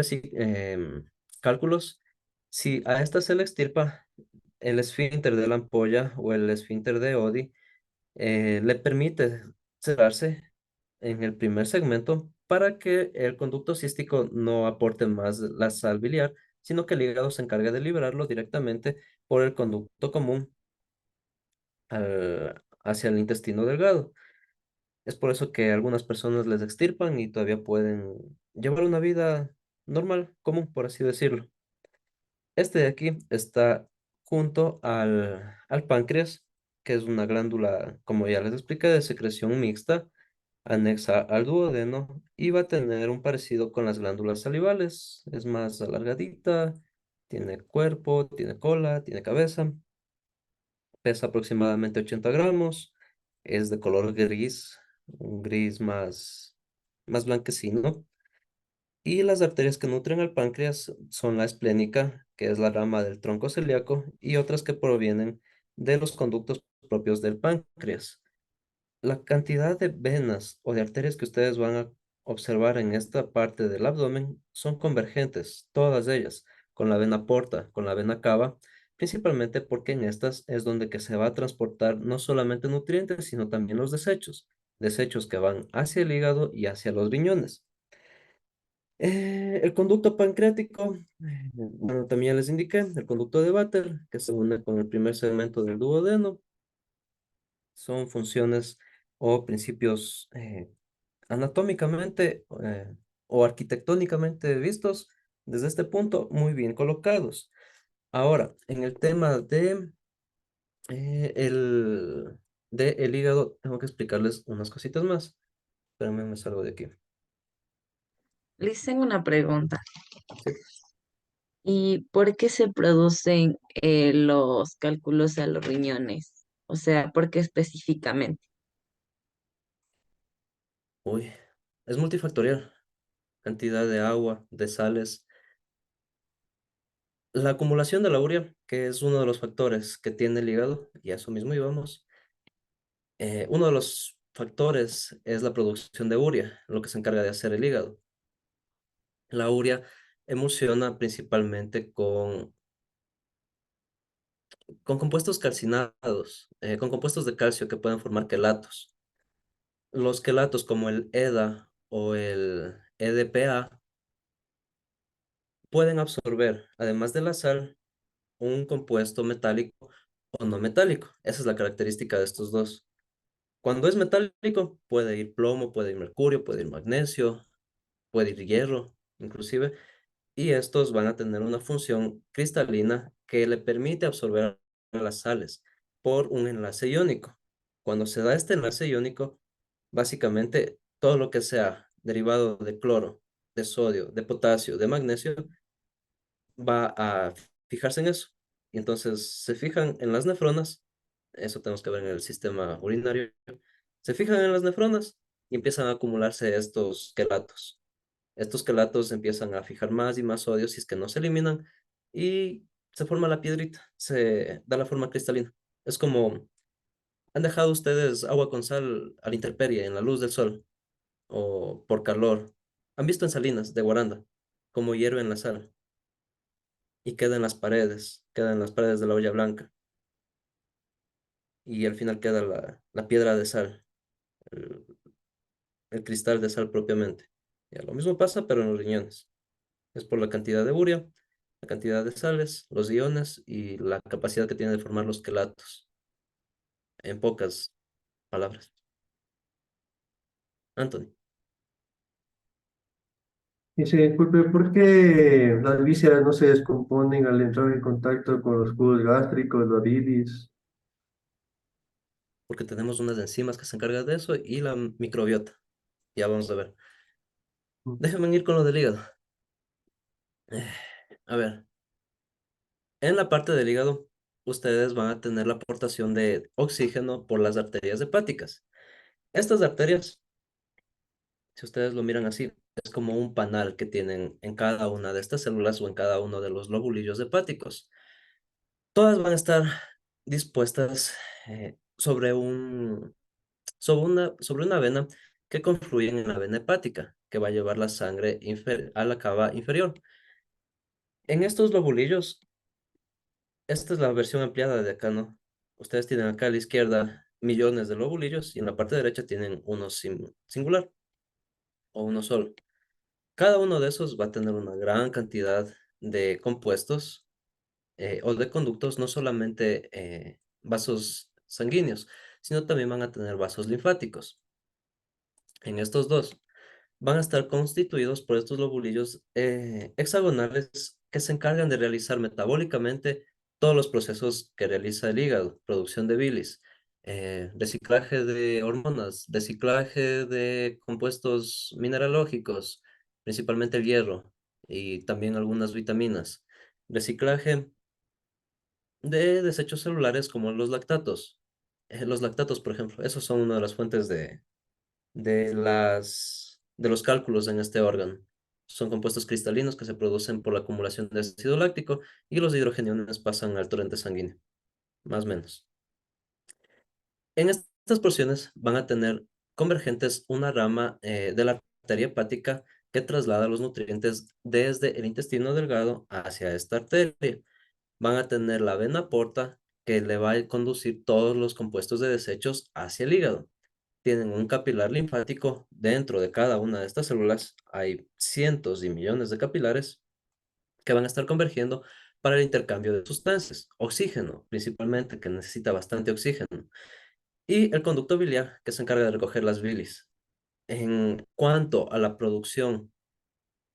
cálculos, si a esta se le extirpa el esfínter de la ampolla o el esfínter de Oddi, le permite cerrarse en el primer segmento para que el conducto cístico no aporte más la sal biliar, sino que el hígado se encargue de liberarlo directamente por el conducto común hacia el intestino delgado. Es por eso que algunas personas les extirpan y todavía pueden llevar una vida normal, común, por así decirlo. Este de aquí está junto al páncreas, que es una glándula, como ya les expliqué, de secreción mixta, anexa al duodeno, y va a tener un parecido con las glándulas salivales. Es más alargadita, tiene cuerpo, tiene cola, tiene cabeza, pesa aproximadamente 80 gramos, es de color gris, un gris más blanquecino. Y las arterias que nutren al páncreas son la esplénica, que es la rama del tronco celíaco, y otras que provienen de los conductos propios del páncreas. La cantidad de venas o de arterias que ustedes van a observar en esta parte del abdomen son convergentes, todas ellas, con la vena porta, con la vena cava, principalmente porque en estas es donde que se va a transportar no solamente nutrientes, sino también los desechos, desechos que van hacia el hígado y hacia los riñones. El conducto pancreático, bueno, también ya les indiqué, el conducto de Vater, que se une con el primer segmento del duodeno, son funciones o principios anatómicamente o arquitectónicamente vistos desde este punto muy bien colocados. Ahora, en el tema el, de el hígado, tengo que explicarles unas cositas más. Espérenme, me salgo de aquí. Les tengo una pregunta. Sí. ¿Y por qué se producen los cálculos a los riñones? O sea, ¿por qué específicamente? Uy, es multifactorial. Cantidad de agua, de sales. La acumulación de la urea, que es uno de los factores que tiene el hígado, y a eso mismo íbamos. Uno de los factores es la producción de urea, lo que se encarga de hacer el hígado. La urea emulsiona principalmente con compuestos calcinados, con compuestos de calcio que pueden formar quelatos. Los quelatos como el EDA o el EDPA pueden absorber, además de la sal, un compuesto metálico o no metálico. Esa es la característica de estos dos. Cuando es metálico, puede ir plomo, puede ir mercurio, puede ir magnesio, puede ir hierro, inclusive, y estos van a tener una función cristalina que le permite absorber las sales por un enlace iónico. Cuando se da este enlace iónico, básicamente todo lo que sea derivado de cloro, de sodio, de potasio, de magnesio, va a fijarse en eso. Y entonces se fijan en las nefronas, eso tenemos que ver en el sistema urinario, se fijan en las nefronas y empiezan a acumularse estos quelatos. Estos quelatos empiezan a fijar más y más sodio si es que no se eliminan y se forma la piedrita, se da la forma cristalina. Es como han dejado ustedes agua con sal a la intemperie en la luz del sol o por calor. Han visto en salinas de Guaranda cómo hierve en la sal. y queda en las paredes de la olla blanca y al final queda la piedra de sal, el, el cristal de sal propiamente. Ya, lo mismo pasa, pero en los riñones. Es por la cantidad de urea, la cantidad de sales, los iones y la capacidad que tiene de formar los quelatos, en pocas palabras. Anthony, Y se disculpe, ¿por qué las vísceras no se descomponen al entrar en contacto con los jugos gástricos, la bilis? porque tenemos unas enzimas que se encargan de eso y la microbiota. Ya vamos a ver. Déjenme ir con lo del hígado. Eh, A ver, en la parte del hígado, ustedes van a tener la aportación de oxígeno por las arterias hepáticas. Estas arterias, si ustedes lo miran así, es como un panal que tienen en cada una de estas células o en cada uno de los lobulillos hepáticos. Todas van a estar dispuestas sobre una vena que confluyen en la vena hepática, que va a llevar la sangre a la cava inferior. En estos lobulillos, esta es la versión ampliada de acá, ¿no? Ustedes tienen acá a la izquierda millones de lobulillos y en la parte derecha tienen uno singular o uno solo. Cada uno de esos va a tener una gran cantidad de compuestos o de conductos, no solamente vasos sanguíneos, sino también van a tener vasos linfáticos. En estos dos van a estar constituidos por estos lobulillos hexagonales que se encargan de realizar metabólicamente todos los procesos que realiza el hígado: producción de bilis, reciclaje de hormonas, reciclaje de compuestos mineralógicos, principalmente el hierro y también algunas vitaminas, reciclaje de desechos celulares como los lactatos. Los lactatos, por ejemplo, esos son una de las fuentes de los cálculos en este órgano. Son compuestos cristalinos que se producen por la acumulación de ácido láctico y los hidrogeniones pasan al torrente sanguíneo, más o menos. En estas porciones van a tener convergentes una rama de la arteria hepática que traslada los nutrientes desde el intestino delgado hacia esta arteria. Van a tener la vena porta que le va a conducir todos los compuestos de desechos hacia el hígado. Tienen un capilar linfático dentro de cada una de estas células. Hay cientos y millones de capilares que van a estar convergiendo para el intercambio de sustancias, oxígeno principalmente, que necesita bastante oxígeno, y el conducto biliar que se encarga de recoger las bilis. En cuanto a la producción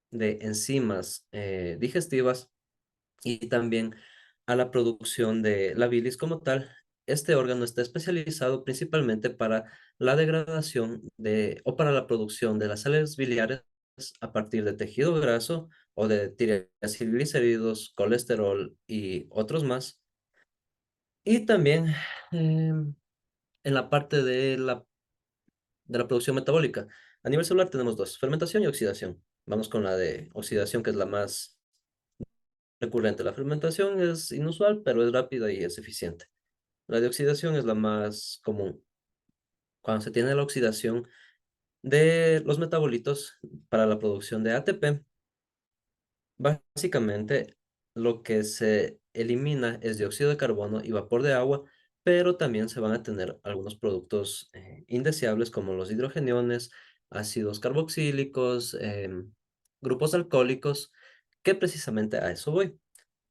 de enzimas digestivas, y también a la producción de la bilis como tal. Este órgano está especializado principalmente para la degradación o para la producción de las sales biliares a partir de tejido graso o de triacilglicéridos, colesterol y otros más. Y también en la parte de la producción metabólica. A nivel celular tenemos dos: fermentación y oxidación. Vamos con la de oxidación, que es la más recurrente. La fermentación es inusual, pero es rápida y es eficiente. La de oxidación es la más común. Cuando se tiene la oxidación de los metabolitos para la producción de ATP, básicamente lo que se elimina es dióxido de carbono y vapor de agua, pero también se van a tener algunos productos indeseables como los hidrogeniones, ácidos carboxílicos, grupos alcohólicos, que precisamente a eso voy.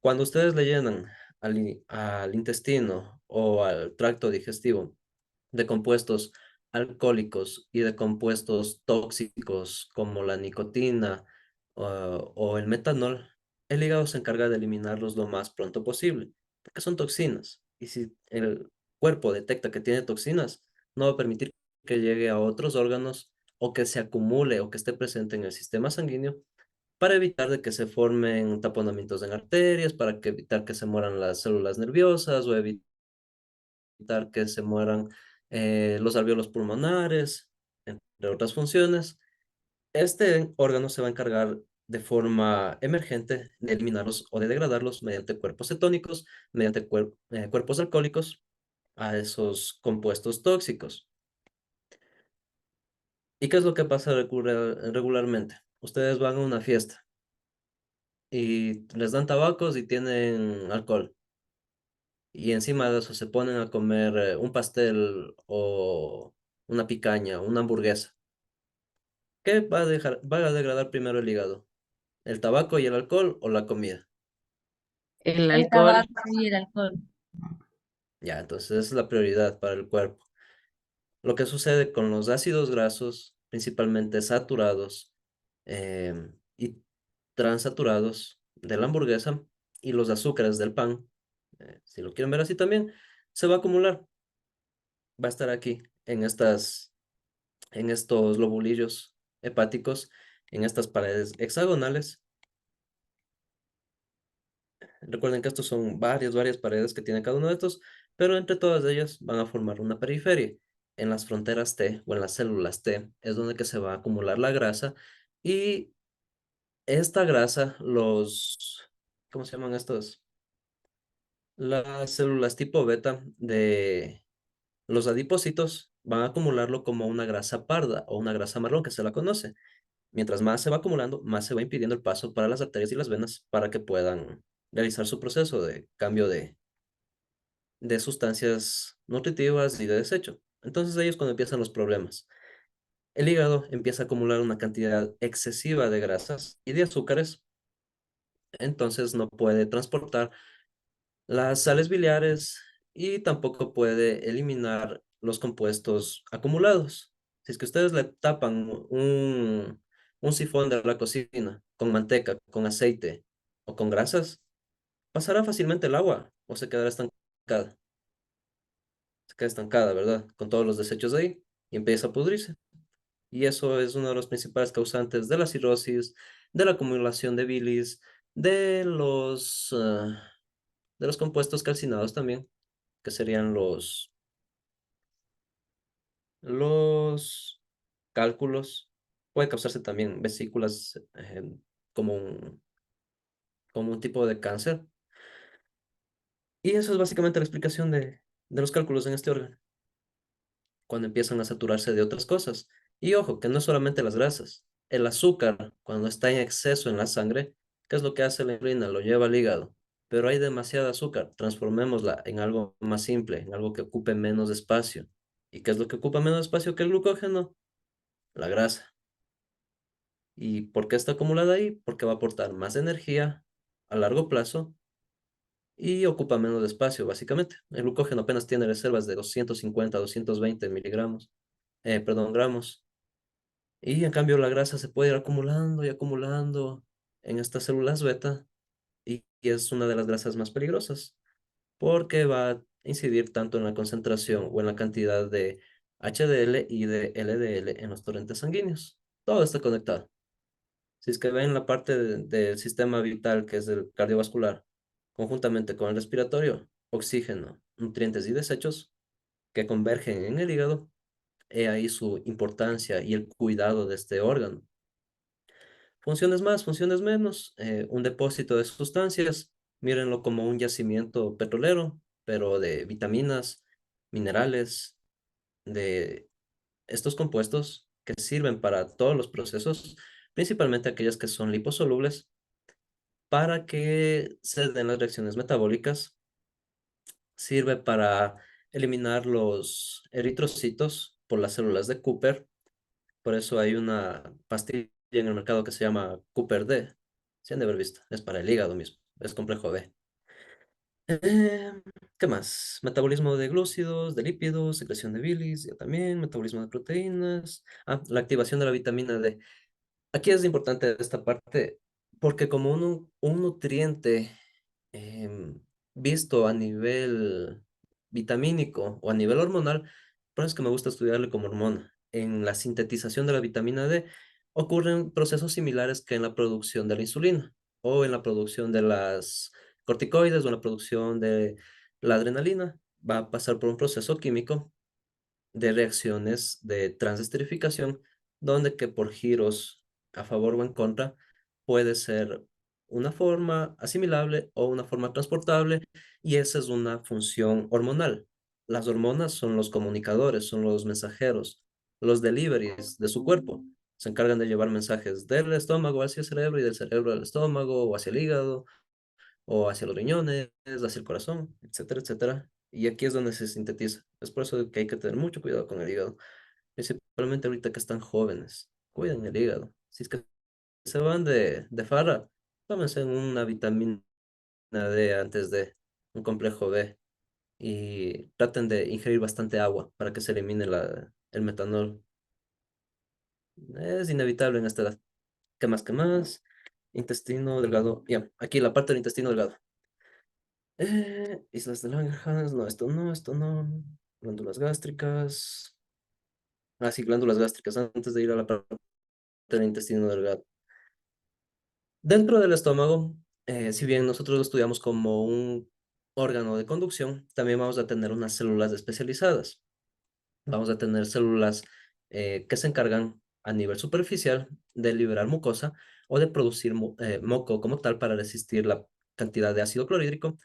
Cuando ustedes le llenan al intestino o al tracto digestivo de compuestos alcohólicos y de compuestos tóxicos como la nicotina o el metanol, el hígado se encarga de eliminarlos lo más pronto posible, porque son toxinas. Y si el cuerpo detecta que tiene toxinas, no va a permitir que llegue a otros órganos o que se acumule o que esté presente en el sistema sanguíneo, para evitar de que se formen taponamientos en arterias, para que evitar que se mueran las células nerviosas o evitar que se mueran los alvéolos pulmonares, entre otras funciones. Este órgano se va a encargar de forma emergente de eliminarlos o de degradarlos mediante cuerpos cetónicos, mediante cuerpos alcohólicos a esos compuestos tóxicos. ¿Y qué es lo que pasa regularmente? Ustedes van a una fiesta y les dan tabacos y tienen alcohol. Y encima de eso se ponen a comer un pastel o una picaña, una hamburguesa. ¿Qué va a degradar primero el hígado? ¿El tabaco y el alcohol o la comida? El El alcohol. tabaco y el alcohol. Ya, entonces esa es la prioridad para el cuerpo. Lo que sucede con los ácidos grasos, principalmente saturados y transaturados de la hamburguesa y los azúcares del pan, si lo quieren ver así también, se va a acumular, va a estar aquí en estos lobulillos hepáticos, en estas paredes hexagonales. Recuerden que estos son varias paredes que tiene cada uno de estos, pero entre todas ellas van a formar una periferia. En las fronteras T o en las células T es donde que se va a acumular la grasa y esta grasa, ¿cómo se llaman estos? Las células tipo beta de los adipocitos van a acumularlo como una grasa parda o una grasa marrón que se la conoce. Mientras más se va acumulando, más se va impidiendo el paso para las arterias y las venas para que puedan realizar su proceso de cambio de sustancias nutritivas y de desecho. Entonces ahí es cuando empiezan los problemas. El hígado empieza a acumular una cantidad excesiva de grasas y de azúcares, entonces no puede transportar las sales biliares y tampoco puede eliminar los compuestos acumulados. Si es que ustedes le tapan un sifón de la cocina con manteca, con aceite o con grasas, pasará fácilmente el agua o se quedará estancada. Se queda estancada, ¿verdad? Con todos los desechos de ahí y empieza a pudrirse. Y eso es uno de los principales causantes de la cirrosis, de la acumulación de bilis, de los compuestos calcinados también, que serían los cálculos. Puede causarse también vesículas como como un tipo de cáncer. Y eso es básicamente la explicación de los cálculos en este órgano, cuando empiezan a saturarse de otras cosas. Y ojo, que no es solamente las grasas. El azúcar, cuando está en exceso en la sangre, ¿qué es lo que hace la insulina? Lo lleva al hígado. Pero hay demasiada azúcar, transformémosla en algo más simple, en algo que ocupe menos espacio. ¿Y qué es lo que ocupa menos espacio que el glucógeno? La grasa. ¿Y por qué está acumulada ahí? Porque va a aportar más energía a largo plazo y ocupa menos espacio, básicamente. El glucógeno apenas tiene reservas de 250 a 220 miligramos, perdón, gramos. Y en cambio la grasa se puede ir acumulando y acumulando en estas células beta y es una de las grasas más peligrosas porque va a incidir tanto en la concentración o en la cantidad de HDL y de LDL en los torrentes sanguíneos. Todo está conectado. Si es que ven la parte del sistema vital que es el cardiovascular, conjuntamente con el respiratorio, oxígeno, nutrientes y desechos que convergen en el hígado, he ahí su importancia y el cuidado de este órgano. Funciones más, funciones menos, un depósito de sustancias, mírenlo como un yacimiento petrolero, pero de vitaminas, minerales, de estos compuestos que sirven para todos los procesos, principalmente aquellas que son liposolubles, para que se den las reacciones metabólicas, sirve para eliminar los eritrocitos por las células de Cooper. Por eso hay una pastilla en el mercado que se llama Cooper D. Se han de haber visto. Es para el hígado mismo. Es complejo B. Eh, ¿Qué más? Metabolismo de glúcidos, de lípidos, secreción de bilis, ya también, metabolismo de proteínas. Ah, la activación de la vitamina D. Aquí es importante esta parte porque como un nutriente em, visto a nivel vitamínico o a nivel hormonal, por eso es que me gusta estudiarle como hormona. En la sintetización de la vitamina D ocurren procesos similares que en la producción de la insulina o en la producción de las corticoides o en la producción de la adrenalina. Va a pasar por un proceso químico de reacciones de transesterificación, donde que por giros a favor o en contra puede ser una forma asimilable o una forma transportable, y esa es una función hormonal. Las hormonas son los comunicadores, son los mensajeros, los deliveries de su cuerpo. Se encargan de llevar mensajes del estómago hacia el cerebro y del cerebro al estómago o hacia el hígado o hacia los riñones, hacia el corazón, etcétera, etcétera. Y aquí es donde se sintetiza. Es por eso que hay que tener mucho cuidado con el hígado, principalmente ahorita que están jóvenes. Cuiden el hígado. Si es que se van de farra, tómense una vitamina D antes de un complejo B y traten de ingerir bastante agua para que se elimine el metanol. Es inevitable en esta edad. ¿Qué más? ¿Qué más? Intestino delgado. Ya, aquí la parte del intestino delgado. Islas de Langerhans, no, esto no, esto no. Glándulas gástricas. Ah, sí, glándulas gástricas, antes de ir a la parte del intestino delgado. Dentro del estómago, si bien nosotros lo estudiamos como un órgano de conducción, también vamos a tener unas células especializadas. Vamos a tener células que se encargan a nivel superficial de liberar mucosa o de producir moco como tal para resistir la cantidad de ácido clorhídrico.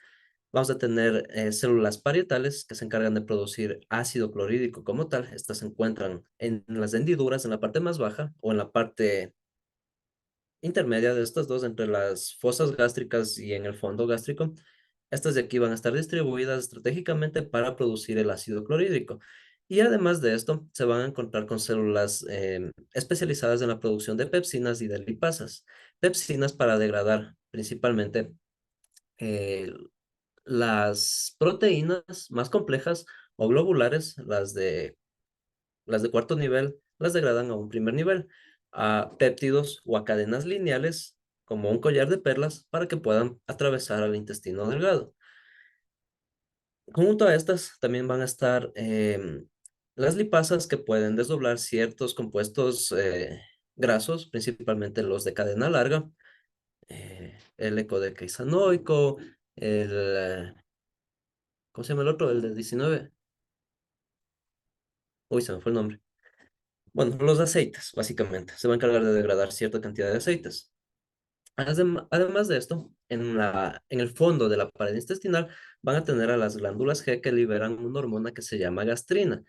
Vamos a tener células parietales que se encargan de producir ácido clorhídrico como tal. Estas se encuentran en las hendiduras, en la parte más baja o en la parte intermedia de estas dos, entre las fosas gástricas y en el fondo gástrico. Estas de aquí van a estar distribuidas estratégicamente para producir el ácido clorhídrico. Y además de esto, se van a encontrar con células especializadas en la producción de pepsinas y de lipasas. Pepsinas para degradar principalmente eh, las proteínas más complejas o globulares, las de cuarto nivel, las degradan a un primer nivel, a péptidos o a cadenas lineales, como un collar de perlas, para que puedan atravesar al intestino delgado. Junto a estas también van a estar las lipasas que pueden desdoblar ciertos compuestos grasos, principalmente los de cadena larga, el ecodecaisanoico, ¿cómo se llama el otro? El de 19. Uy, se me fue el nombre. Bueno, los aceites, básicamente. Se va a encargar de degradar cierta cantidad de aceites. Además de esto, en el fondo de la pared intestinal van a tener a las glándulas G que liberan una hormona que se llama gastrina.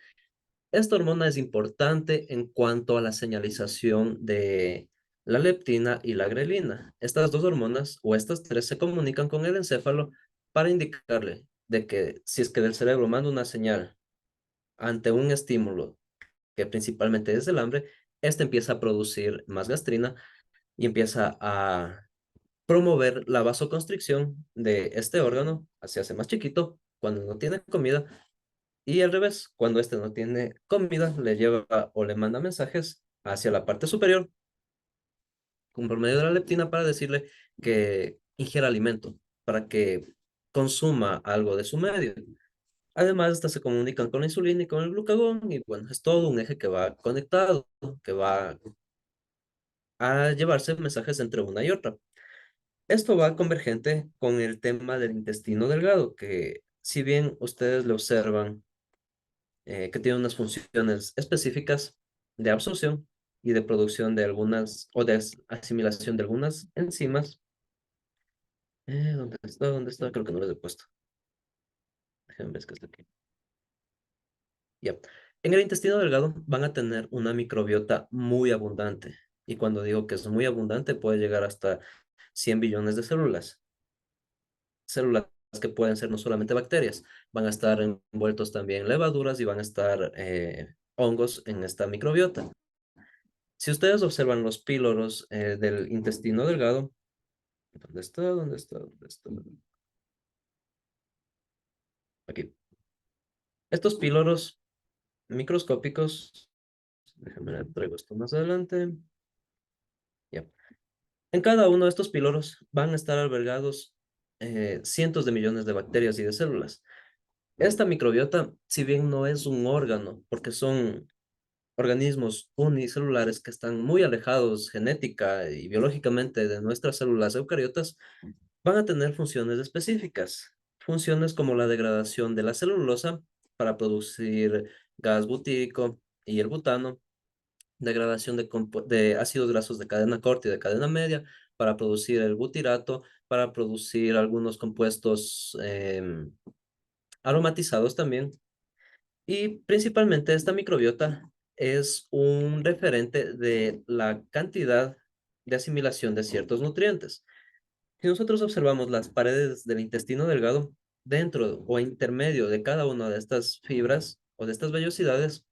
Esta hormona es importante en cuanto a la señalización de la leptina y la grelina. Estas dos hormonas o estas tres se comunican con el encéfalo para indicarle de que si es que el cerebro manda una señal ante un estímulo que principalmente es el hambre, este empieza a producir más gastrina y empieza a promover la vasoconstricción de este órgano, se hace más chiquito cuando no tiene comida y al revés, cuando este no tiene comida, le lleva o le manda mensajes hacia la parte superior por medio de la leptina para decirle que ingiera alimento, para que consuma algo de su medio. Además, estas se comunican con la insulina y con el glucagón y bueno, es todo un eje que va conectado, que va a llevarse mensajes entre una y otra. Esto va convergente con el tema del intestino delgado, que si bien ustedes le observan que tiene unas funciones específicas de absorción y de producción de algunas, o de asimilación de algunas enzimas. ¿Dónde está? ¿Dónde está? Creo que no les he puesto. Déjenme ver que está aquí. Ya. En el intestino delgado van a tener una microbiota muy abundante. Y cuando digo que es muy abundante, puede llegar hasta 100 billones de células. Células que pueden ser no solamente bacterias, van a estar envueltos también levaduras y van a estar hongos en esta microbiota. Si ustedes observan los píloros del intestino delgado, ¿dónde está? ¿Dónde está? ¿Dónde está? Aquí. Estos píloros microscópicos, déjenme traigo esto más adelante. Ya. En cada uno de estos píloros van a estar albergados cientos de millones de bacterias y de células. Esta microbiota, si bien no es un órgano, porque son organismos unicelulares que están muy alejados genética y biológicamente de nuestras células eucariotas, van a tener funciones específicas. Funciones como la degradación de la celulosa para producir gas butírico y el butano, degradación de ácidos grasos de cadena corta y de cadena media para producir el butirato, para producir algunos compuestos aromatizados también. Y principalmente esta microbiota es un referente de la cantidad de asimilación de ciertos nutrientes. Si nosotros observamos las paredes del intestino delgado, dentro o intermedio de cada una de estas fibras o de estas vellosidades,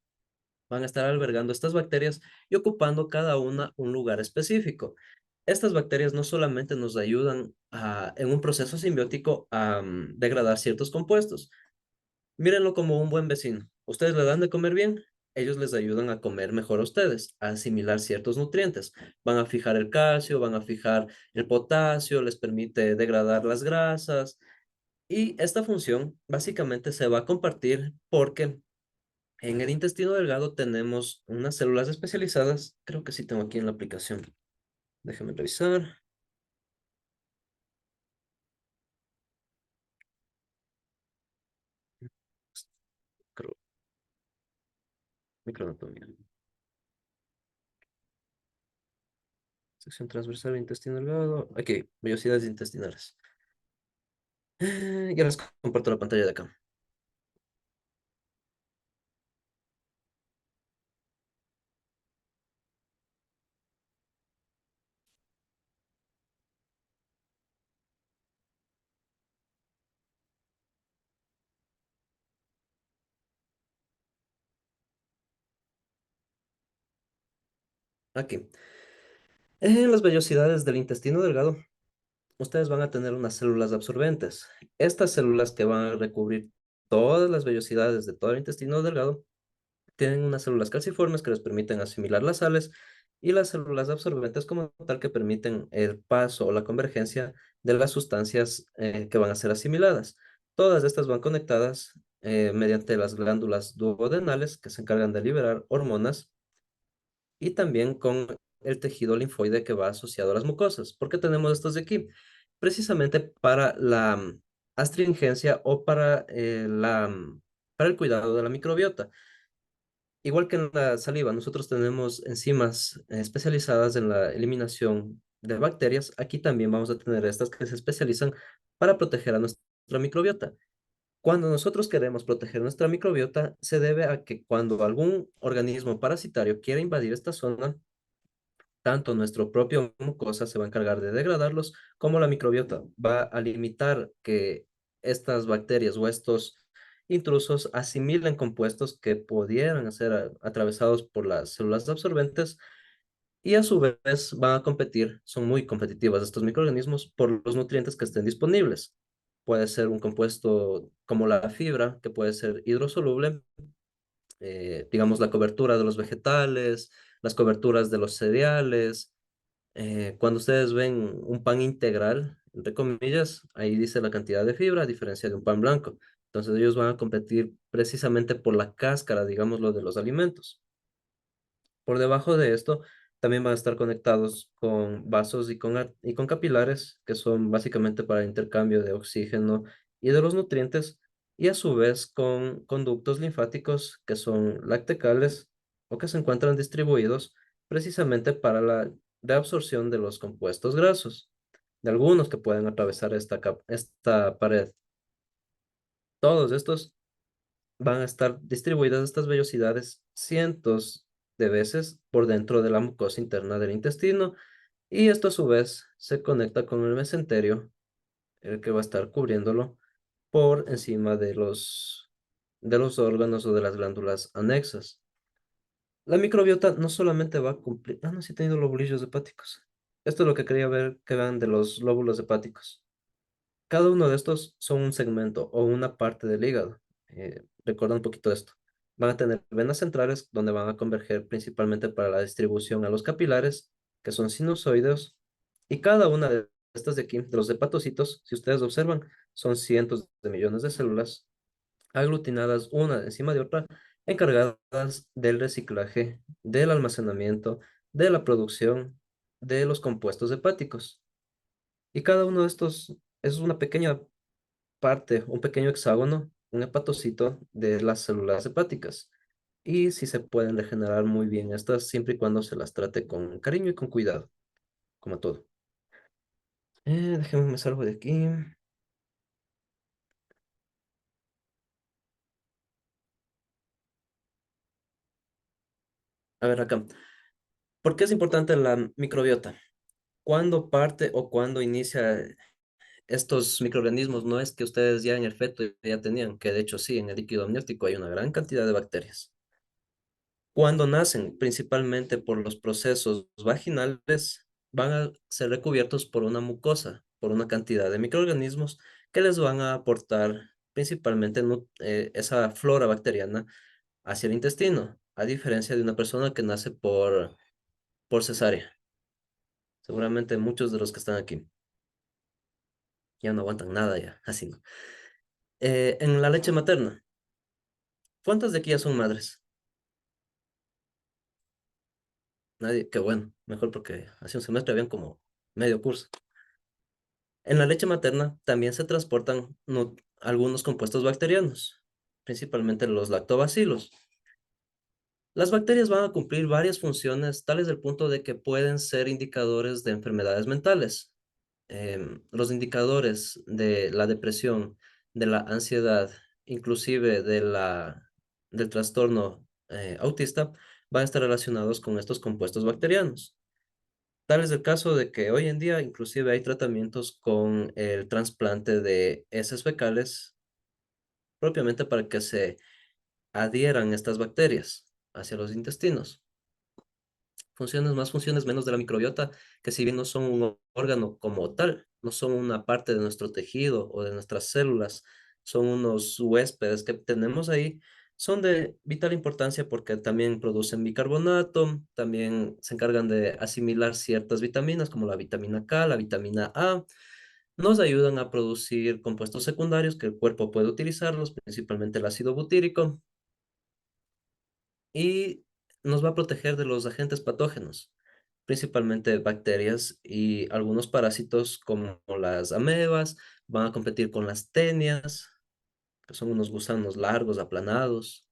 van a estar albergando estas bacterias y ocupando cada una un lugar específico. Estas bacterias no solamente nos ayudan en un proceso simbiótico a degradar ciertos compuestos. Mírenlo como un buen vecino. Ustedes le dan de comer bien, ellos les ayudan a comer mejor a ustedes, a asimilar ciertos nutrientes. Van a fijar el calcio, van a fijar el potasio, les permite degradar las grasas. Y esta función básicamente se va a compartir porque en el intestino delgado tenemos unas células especializadas. Creo que sí tengo aquí en la aplicación. Déjame revisar. Creo, microanatomía. Sección transversal del intestino delgado. Aquí, vellosidades intestinales. Ya les comparto la pantalla de acá. Aquí. En las vellosidades del intestino delgado, ustedes van a tener unas células absorbentes. Estas células que van a recubrir todas las vellosidades de todo el intestino delgado tienen unas células calciformes que les permiten asimilar las sales y las células absorbentes como tal que permiten el paso o la convergencia de las sustancias que van a ser asimiladas. Todas estas van conectadas mediante las glándulas duodenales que se encargan de liberar hormonas y también con el tejido linfoide que va asociado a las mucosas. ¿Por qué tenemos estos de aquí? Precisamente para la astringencia o para, para el cuidado de la microbiota. Igual que en la saliva, nosotros tenemos enzimas especializadas en la eliminación de bacterias. Aquí también vamos a tener estas que se especializan para proteger a nuestra microbiota. Cuando nosotros queremos proteger nuestra microbiota, se debe a que cuando algún organismo parasitario quiere invadir esta zona, tanto nuestro propio mucosa se va a encargar de degradarlos, como la microbiota va a limitar que estas bacterias o estos intrusos asimilen compuestos que pudieran ser atravesados por las células absorbentes y a su vez van a competir, son muy competitivas estos microorganismos por los nutrientes que estén disponibles. Puede ser un compuesto como la fibra, que puede ser hidrosoluble, digamos la cobertura de los vegetales, las coberturas de los cereales, cuando ustedes ven un pan integral, entre comillas, ahí dice la cantidad de fibra a diferencia de un pan blanco. Entonces ellos van a competir precisamente por la cáscara, digámoslo, de los alimentos. Por debajo de esto, también van a estar conectados con vasos y con capilares, que son básicamente para el intercambio de oxígeno y de los nutrientes, y a su vez con conductos linfáticos, que son lactecales o que se encuentran distribuidos precisamente para la reabsorción de los compuestos grasos, de algunos que pueden atravesar esta pared. Todos estos van a estar distribuidas estas vellosidades cientos de veces por dentro de la mucosa interna del intestino y esto a su vez se conecta con el mesenterio, el que va a estar cubriéndolo por encima de los órganos o de las glándulas anexas. La microbiota no solamente va a cumplir... Ah, no, sí he tenido lobulillos hepáticos. Esto es lo que quería ver que vean de los lóbulos hepáticos. Cada uno de estos son un segmento o una parte del hígado. Recuerda un poquito esto. Van a tener venas centrales donde van a converger principalmente para la distribución a los capilares, que son sinusoides, y cada una de estas de aquí, de los hepatocitos, si ustedes observan, son cientos de millones de células aglutinadas una encima de otra, encargadas del reciclaje, del almacenamiento, de la producción de los compuestos hepáticos. Y cada uno de estos es una pequeña parte, un pequeño hexágono, un hepatocito de las células hepáticas. Y sí se pueden regenerar muy bien estas siempre y cuando se las trate con cariño y con cuidado, como todo. Déjenme me salgo de aquí. A ver acá, ¿por qué es importante la microbiota? ¿Cuándo parte o cuándo inicia estos microorganismos? No es que ustedes ya en el feto ya tenían, que de hecho sí, en el líquido amniótico hay una gran cantidad de bacterias. Cuando nacen, principalmente por los procesos vaginales, van a ser recubiertos por una mucosa, por una cantidad de microorganismos que les van a aportar principalmente esa flora bacteriana hacia el intestino, a diferencia de una persona que nace por cesárea. Seguramente muchos de los que están aquí ya no aguantan nada ya, así no. En la leche materna, ¿cuántas de aquí ya son madres? Nadie, qué bueno, mejor porque hace un semestre habían como medio curso. En la leche materna también se transportan algunos compuestos bacterianos, principalmente los lactobacilos. Las bacterias van a cumplir varias funciones, tales del punto de que pueden ser indicadores de enfermedades mentales. Los indicadores de la depresión, de la ansiedad, inclusive del trastorno autista, van a estar relacionados con estos compuestos bacterianos. Tal es el caso de que hoy en día inclusive hay tratamientos con el trasplante de heces fecales propiamente para que se adhieran estas bacterias hacia los intestinos. Funciones más, funciones menos de la microbiota, que si bien no son un órgano como tal, no son una parte de nuestro tejido o de nuestras células, son unos huéspedes que tenemos ahí, son de vital importancia porque también producen bicarbonato, también se encargan de asimilar ciertas vitaminas como la vitamina K, la vitamina A, nos ayudan a producir compuestos secundarios que el cuerpo puede utilizarlos, principalmente el ácido butírico, y nos va a proteger de los agentes patógenos, principalmente bacterias y algunos parásitos como las amebas, van a competir con las tenias, que son unos gusanos largos, aplanados,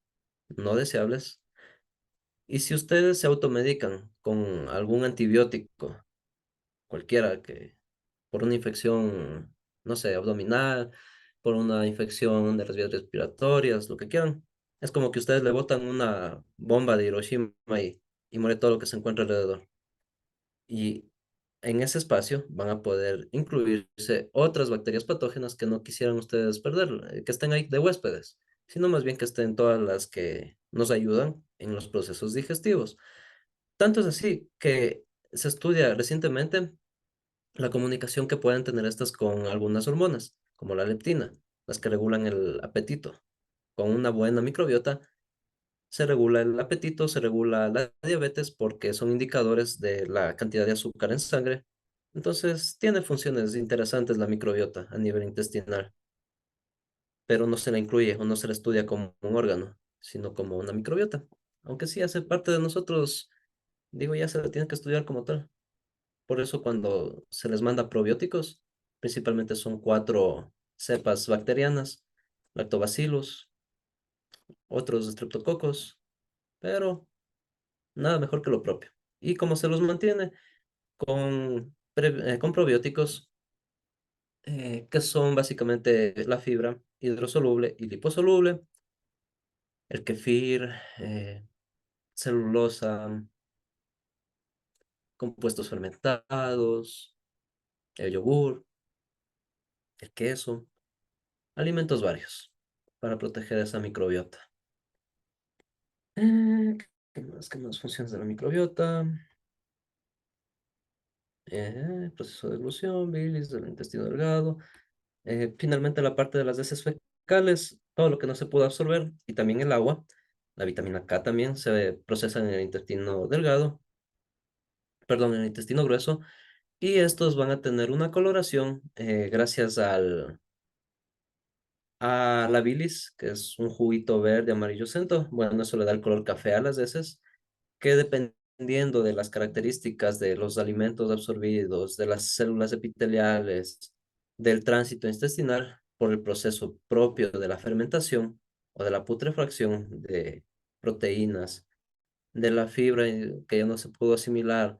no deseables. Y si ustedes se automedican con algún antibiótico, cualquiera que por una infección, no sé, abdominal, por una infección de las vías respiratorias, lo que quieran. Es como que ustedes le botan una bomba de Hiroshima y muere todo lo que se encuentra alrededor. Y en ese espacio van a poder incluirse otras bacterias patógenas que no quisieran ustedes perder, que estén ahí de huéspedes, sino más bien que estén todas las que nos ayudan en los procesos digestivos. Tanto es así que se estudia recientemente la comunicación que pueden tener estas con algunas hormonas, como la leptina, las que regulan el apetito. Con una buena microbiota se regula el apetito, se regula la diabetes porque son indicadores de la cantidad de azúcar en sangre. Entonces, tiene funciones interesantes la microbiota a nivel intestinal, pero no se la incluye o no se la estudia como un órgano, sino como una microbiota. Aunque sí hace parte de nosotros, digo, ya se la tiene que estudiar como tal. Por eso cuando se les manda probióticos, principalmente son cuatro cepas bacterianas, lactobacillus, otros estreptococos, pero nada mejor que lo propio. Y como se los mantiene con probióticos, que son básicamente la fibra hidrosoluble y liposoluble, el kefir, celulosa, compuestos fermentados, el yogur, el queso, alimentos varios para proteger esa microbiota. Eh, ¿Qué más? ¿Qué más funciones de la microbiota? Proceso de evolución, bilis del intestino delgado. Finalmente, la parte de las heces fecales, todo lo que no se pudo absorber, y también el agua, la vitamina K también se procesa en el intestino delgado, perdón, en el intestino grueso, y estos van a tener una coloración gracias a la bilis, que es un juguito verde amarillosento. Bueno, eso le da el color café a las heces, que dependiendo de las características de los alimentos absorbidos, de las células epiteliales, del tránsito intestinal, por el proceso propio de la fermentación o de la putrefacción de proteínas, de la fibra que ya no se pudo asimilar,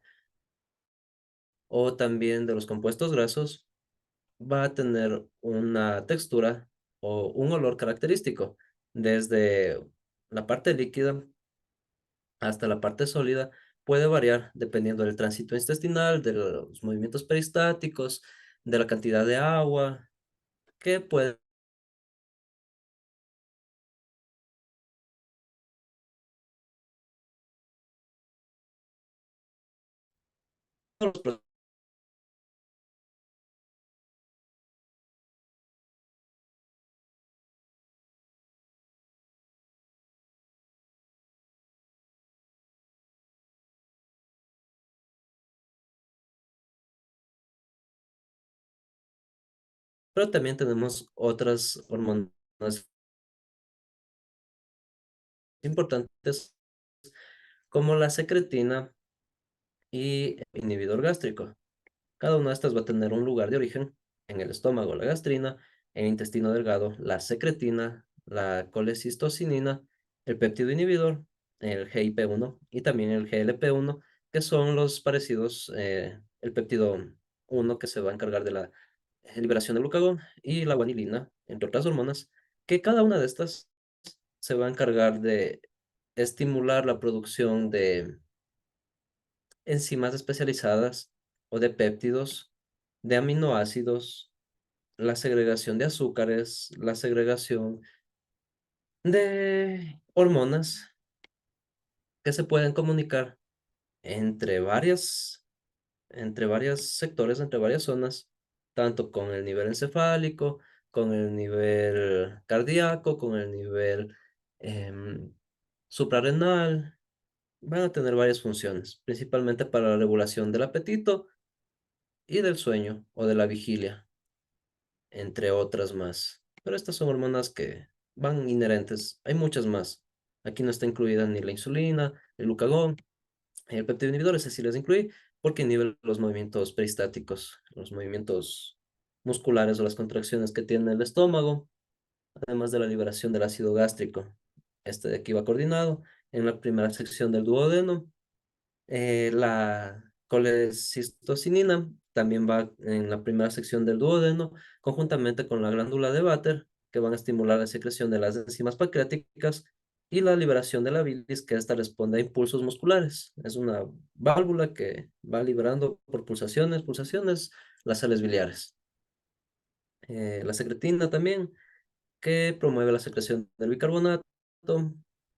o también de los compuestos grasos, va a tener una textura o un olor característico, desde la parte líquida hasta la parte sólida puede variar dependiendo del tránsito intestinal, de los movimientos peristáticos, de la cantidad de agua que puede. Pero también tenemos otras hormonas importantes como la secretina y el inhibidor gástrico. Cada una de estas va a tener un lugar de origen en el estómago, la gastrina, en el intestino delgado, la secretina, la colecistocinina, el péptido inhibidor, el GIP-1 y también el GLP-1, que son los parecidos, el péptido 1 que se va a encargar de la liberación del glucagón y la guanilina, entre otras hormonas, que cada una de estas se va a encargar de estimular la producción de enzimas especializadas o de péptidos, de aminoácidos, la segregación de azúcares, la segregación de hormonas que se pueden comunicar entre entre varios sectores, entre varias zonas, tanto con el nivel encefálico, con el nivel cardíaco, con el nivel em, suprarrenal. Van a tener varias funciones, principalmente para la regulación del apetito y del sueño o de la vigilia, entre otras más. Pero estas son hormonas que van inherentes. Hay muchas más. Aquí no está incluida ni la insulina, el glucagón, el péptido inhibidor, ese sí les incluí, porque inhibe los movimientos peristáticos, los movimientos musculares o las contracciones que tiene el estómago, además de la liberación del ácido gástrico. Este de aquí va coordinado en la primera sección del duodeno. La colecistocinina también va en la primera sección del duodeno, conjuntamente con la glándula de Vater, que van a estimular la secreción de las enzimas pancreáticas y la liberación de la bilis, que esta responde a impulsos musculares. Es una válvula que va liberando por pulsaciones, las sales biliares. La secretina también, que promueve la secreción del bicarbonato,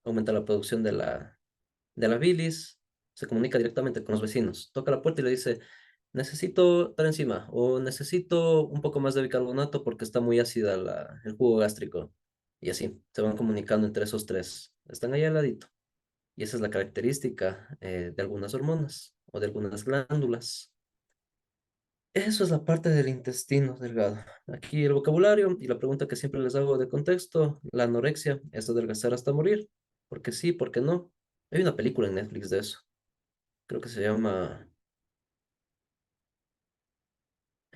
aumenta la producción de la bilis, se comunica directamente con los vecinos. Toca la puerta y le dice, necesito estar encima o necesito un poco más de bicarbonato porque está muy ácida el jugo gástrico. Y así, se van comunicando entre esos tres. Están ahí al ladito. Y esa es la característica de algunas hormonas o de algunas glándulas. Eso es la parte del intestino delgado. Aquí el vocabulario y la pregunta que siempre les hago de contexto, la anorexia es adelgazar hasta morir. Porque sí, porque no. Hay una película en Netflix de eso. Creo que se llama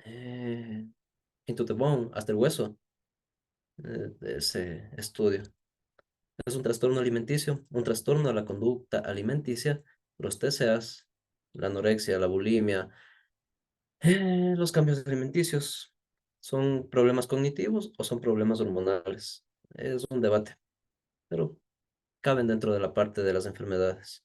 eh, Into the Bone, hasta el hueso, de ese estudio. Es un trastorno alimenticio, un trastorno de la conducta alimenticia, los TCAs, la anorexia, la bulimia, los cambios alimenticios. ¿Son problemas cognitivos o son problemas hormonales? Es un debate, pero caben dentro de la parte de las enfermedades.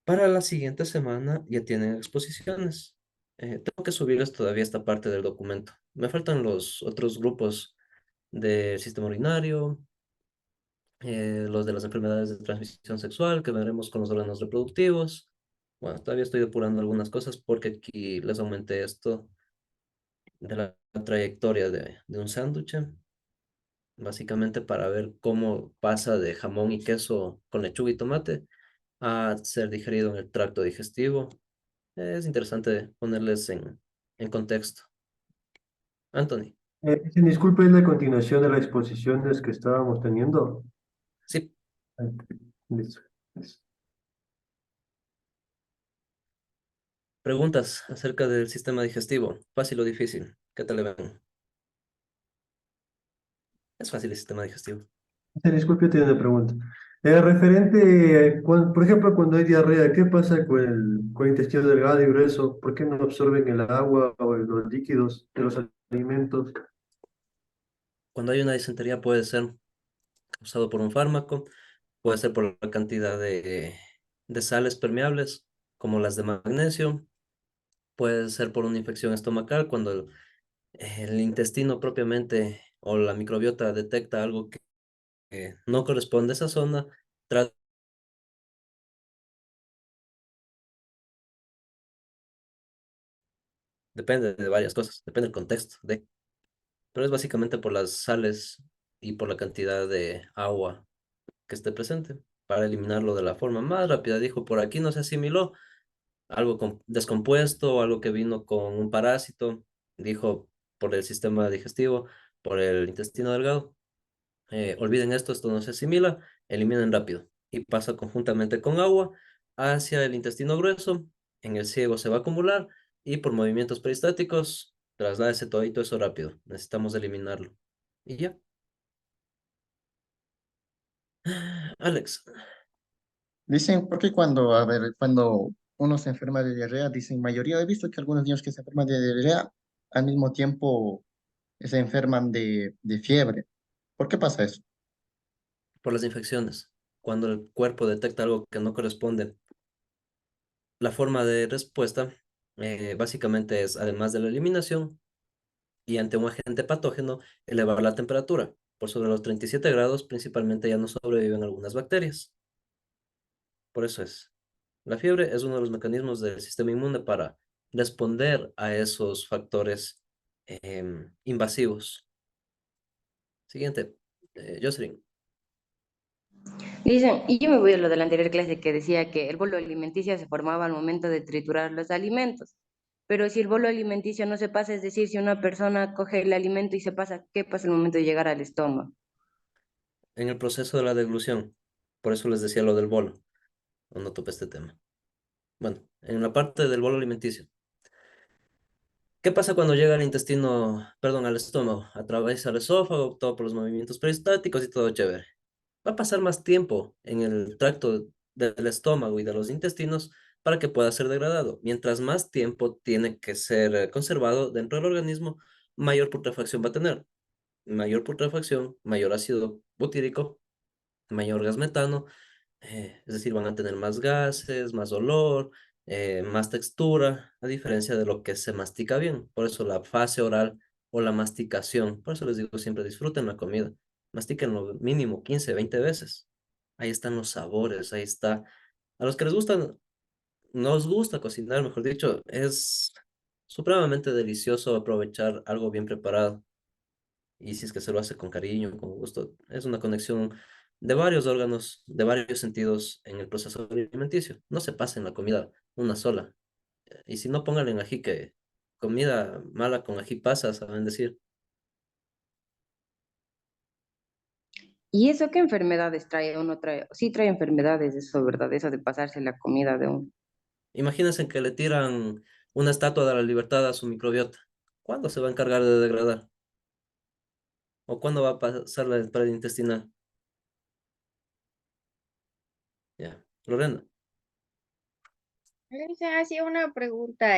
Para la siguiente semana ya tienen exposiciones. Tengo que subirles todavía esta parte del documento. Me faltan los otros grupos del sistema urinario, los de las enfermedades de transmisión sexual, que veremos con los órganos reproductivos. Bueno, todavía estoy depurando algunas cosas porque aquí les aumenté esto de la trayectoria de un sándwich, básicamente para ver cómo pasa de jamón y queso con lechuga y tomate a ser digerido en el tracto digestivo. Es interesante ponerles en contexto. Anthony, Disculpe, es la continuación de las exposiciones que estábamos teniendo. sí, Ay, listo. Listo. preguntas acerca del sistema digestivo, fácil o difícil, ¿qué tal le ven? Es fácil el sistema digestivo. Disculpe, tiene una pregunta. Referente, por ejemplo, cuando hay diarrea, ¿qué pasa con el intestino delgado y grueso? ¿Por qué no absorben el agua o los líquidos de los alimentos? Cuando hay una disentería puede ser causado por un fármaco, Puede ser por la cantidad de sales permeables, como las de magnesio. Puede ser por una infección estomacal, cuando el intestino propiamente o la microbiota detecta algo que no corresponde a esa zona. Tra- Depende de varias cosas, depende del contexto, pero es básicamente por las sales y por la cantidad de agua que esté presente para eliminarlo de la forma más rápida. Dijo, por aquí no se asimiló algo descompuesto, algo que vino con un parásito, dijo, por el sistema digestivo, por el intestino delgado. Olviden esto, esto no se asimila, eliminen rápido. Y pasa conjuntamente con agua hacia el intestino grueso, en el ciego se va a acumular y por movimientos peristáticos, trasládese todito eso rápido. Necesitamos eliminarlo. Y ya. Alex, Dicen, porque cuando, a ver, cuando uno se enferma de diarrea, dicen mayoría, he visto que algunos niños que se enferman de diarrea al mismo tiempo se enferman de fiebre. ¿Por qué pasa eso? por las infecciones, cuando el cuerpo detecta algo que no corresponde, la forma de respuesta básicamente es, además de la eliminación y ante un agente patógeno, elevar la temperatura. Por sobre los 37 grados, principalmente ya no sobreviven algunas bacterias. Por eso es. La fiebre es uno de los mecanismos del sistema inmune para responder a esos factores invasivos. Siguiente, Jocelyn. Dicen, y yo me voy a lo de la anterior clase que decía que el bolo alimenticio se formaba al momento de triturar los alimentos. Pero si el bolo alimenticio no se pasa, es decir, si una persona coge el alimento y se pasa, ¿qué pasa al momento de llegar al estómago? En el proceso de la deglución, por eso les decía lo del bolo, no tope este tema. Bueno, en la parte del bolo alimenticio. ¿Qué pasa cuando llega al intestino, perdón, al estómago? Atraviesa el esófago, todo por los movimientos peristáticos y todo chévere. Va a pasar más tiempo en el tracto del estómago y de los intestinos para que pueda ser degradado. Mientras más tiempo tiene que ser conservado dentro del organismo, mayor putrefacción va a tener. Mayor putrefacción, mayor ácido butírico, mayor gas metano, es decir, van a tener más gases, más olor, más textura, a diferencia de lo que se mastica bien. Por eso la fase oral o la masticación, por eso les digo siempre disfruten la comida, mastiquen lo mínimo 15, 20 veces. Ahí están los sabores, ahí está. A los que les gustan, nos gusta cocinar, mejor dicho, es supremamente delicioso aprovechar algo bien preparado. Y si es que se lo hace con cariño, con gusto, es una conexión de varios órganos, de varios sentidos en el proceso alimenticio. No se pasa en la comida una sola. Y si no, pónganle en ají que comida mala con ají pasa, saben decir. ¿Y eso qué enfermedades trae o no trae? Sí trae enfermedades, eso, ¿verdad? Eso de pasarse la comida de uno. Imagínense que le tiran una estatua de la libertad a su microbiota. ¿Cuándo se va a encargar de degradar? ¿O cuándo va a pasar la pared intestinal? Ya. Lorena. Se hacía una pregunta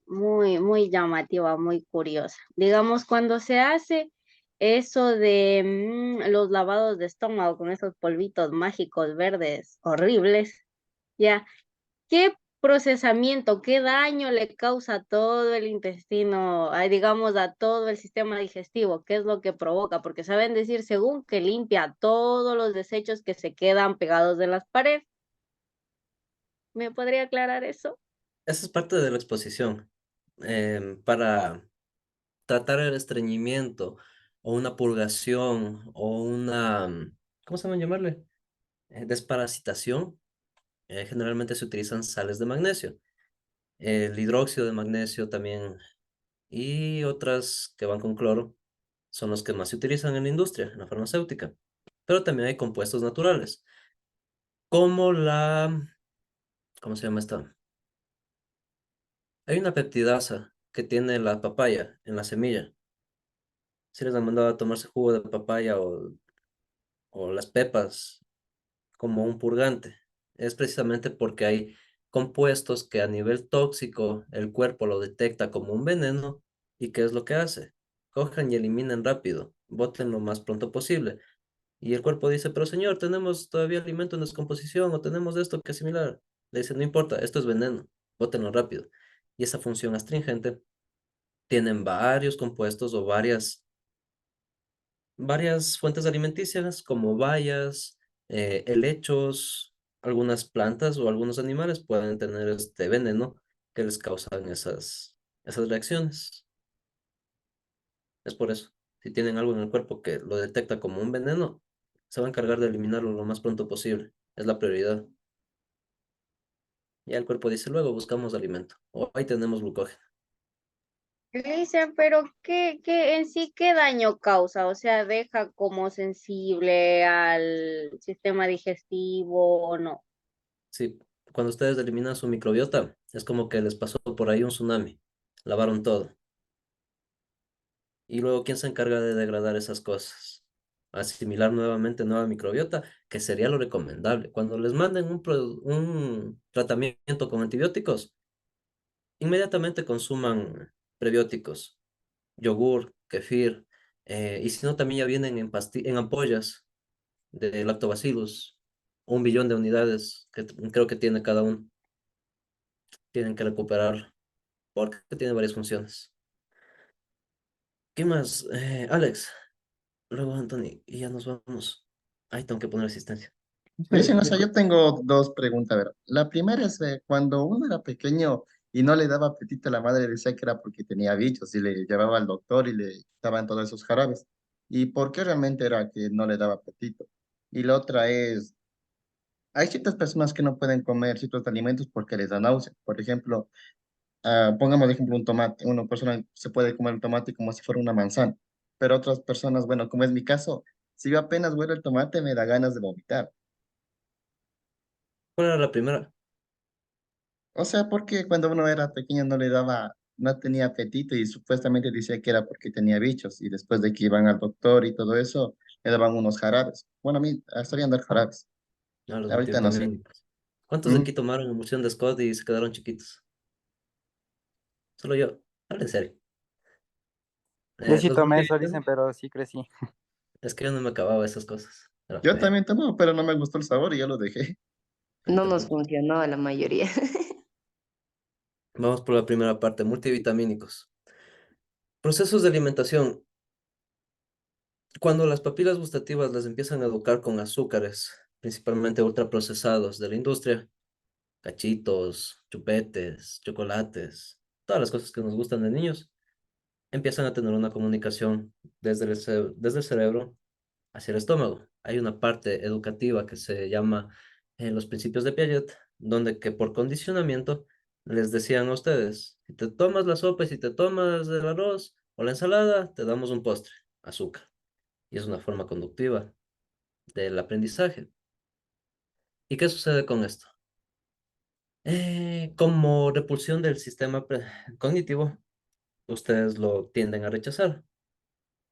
muy llamativa, muy curiosa. Digamos, cuando se hace eso de los lavados de estómago con esos polvitos mágicos verdes horribles, ya, ¿qué procesamiento, qué daño le causa a todo el intestino, digamos, a todo el sistema digestivo? ¿Qué es lo que provoca? Porque saben decir, según que limpia todos los desechos que se quedan pegados de las paredes. ¿Me podría aclarar eso? Esa es parte de la exposición. Para tratar el estreñimiento o una purgación o una, ¿cómo se llama llamarle? Desparasitación. Generalmente se utilizan sales de magnesio, el hidróxido de magnesio también y otras que van con cloro son los que más se utilizan en la industria, en la farmacéutica. Pero también hay compuestos naturales, como ¿cómo se llama esta? Hay una peptidasa que tiene la papaya en la semilla. Si les han mandado a tomarse jugo de papaya o las pepas como un purgante. Es precisamente porque hay compuestos que a nivel tóxico el cuerpo lo detecta como un veneno y ¿qué es lo que hace? Cojan y eliminen rápido, boten lo más pronto posible. Y el cuerpo dice, pero señor, tenemos todavía alimento en descomposición o tenemos esto que es similar. Le dice, no importa, esto es veneno, bótenlo rápido. Y esa función astringente tienen varios compuestos o varias fuentes alimenticias como bayas, helechos, algunas plantas o algunos animales pueden tener este veneno que les causan esas reacciones. Es por eso. Si tienen algo en el cuerpo que lo detecta como un veneno, se va a encargar de eliminarlo lo más pronto posible. Es la prioridad. Ya el cuerpo dice, luego buscamos alimento. O ahí tenemos glucógeno. Cristian, pero ¿qué en sí qué daño causa? O sea, ¿deja como sensible al sistema digestivo o no? Sí, cuando ustedes eliminan su microbiota, es como que les pasó por ahí un tsunami. Lavaron todo. Y luego, ¿quién se encarga de degradar esas cosas? Asimilar nuevamente nueva microbiota, que sería lo recomendable. Cuando les manden un tratamiento con antibióticos, inmediatamente consuman prebióticos, yogur, kefir, y si no, también ya vienen en ampollas de lactobacillus, 1 billón de unidades que creo que tiene cada uno. Tienen que recuperar porque tiene varias funciones. ¿Qué más? Alex, luego Anthony, y ya nos vamos. Ahí tengo que poner asistencia. Dicen, o sea, yo tengo dos preguntas. A ver, la primera es cuando uno era pequeño y no le daba apetito a la madre, decía que era porque tenía bichos y le llevaba al doctor y le daban todos esos jarabes. ¿Y por qué realmente era que no le daba apetito? Y la otra es, hay ciertas personas que no pueden comer ciertos alimentos porque les da náusea. Por ejemplo, pongamos de ejemplo un tomate. Una persona se puede comer el tomate como si fuera una manzana, pero otras personas, bueno, como es mi caso, si yo apenas huelo el tomate me da ganas de vomitar. ¿Cuál era la primera? O sea, porque cuando uno era pequeño no le daba, no tenía apetito y supuestamente decía que era porque tenía bichos y después de que iban al doctor y todo eso, le daban unos jarabes. Bueno, a mí sabían dar jarabes. No, los Ahorita no sé. multivitamínicos. ¿Cuántos de Mm. aquí tomaron emulsión de Scott y se quedaron chiquitos? Solo yo. Habla en serio. Yo sí Los tomé eso, dicen, multivitamínicos. pero sí crecí. Es que yo no me acababa esas cosas. Era Yo feo. también tomo, pero no me gustó el sabor y yo lo dejé. No Te nos juro. funcionó a la mayoría. Vamos por la primera parte, multivitamínicos. Procesos de alimentación. Cuando las papilas gustativas las empiezan a educar con azúcares, principalmente ultraprocesados de la industria, cachitos, chupetes, chocolates, todas las cosas que nos gustan de niños, empiezan a tener una comunicación desde el cerebro hacia el estómago. Hay una parte educativa que se llama los principios de Piaget, donde que por condicionamiento les decían a ustedes, si te tomas la sopa y si te tomas el arroz o la ensalada, te damos un postre, azúcar. Y es una forma conductiva del aprendizaje. ¿Y qué sucede con esto? Como repulsión del sistema cognitivo, ustedes lo tienden a rechazar.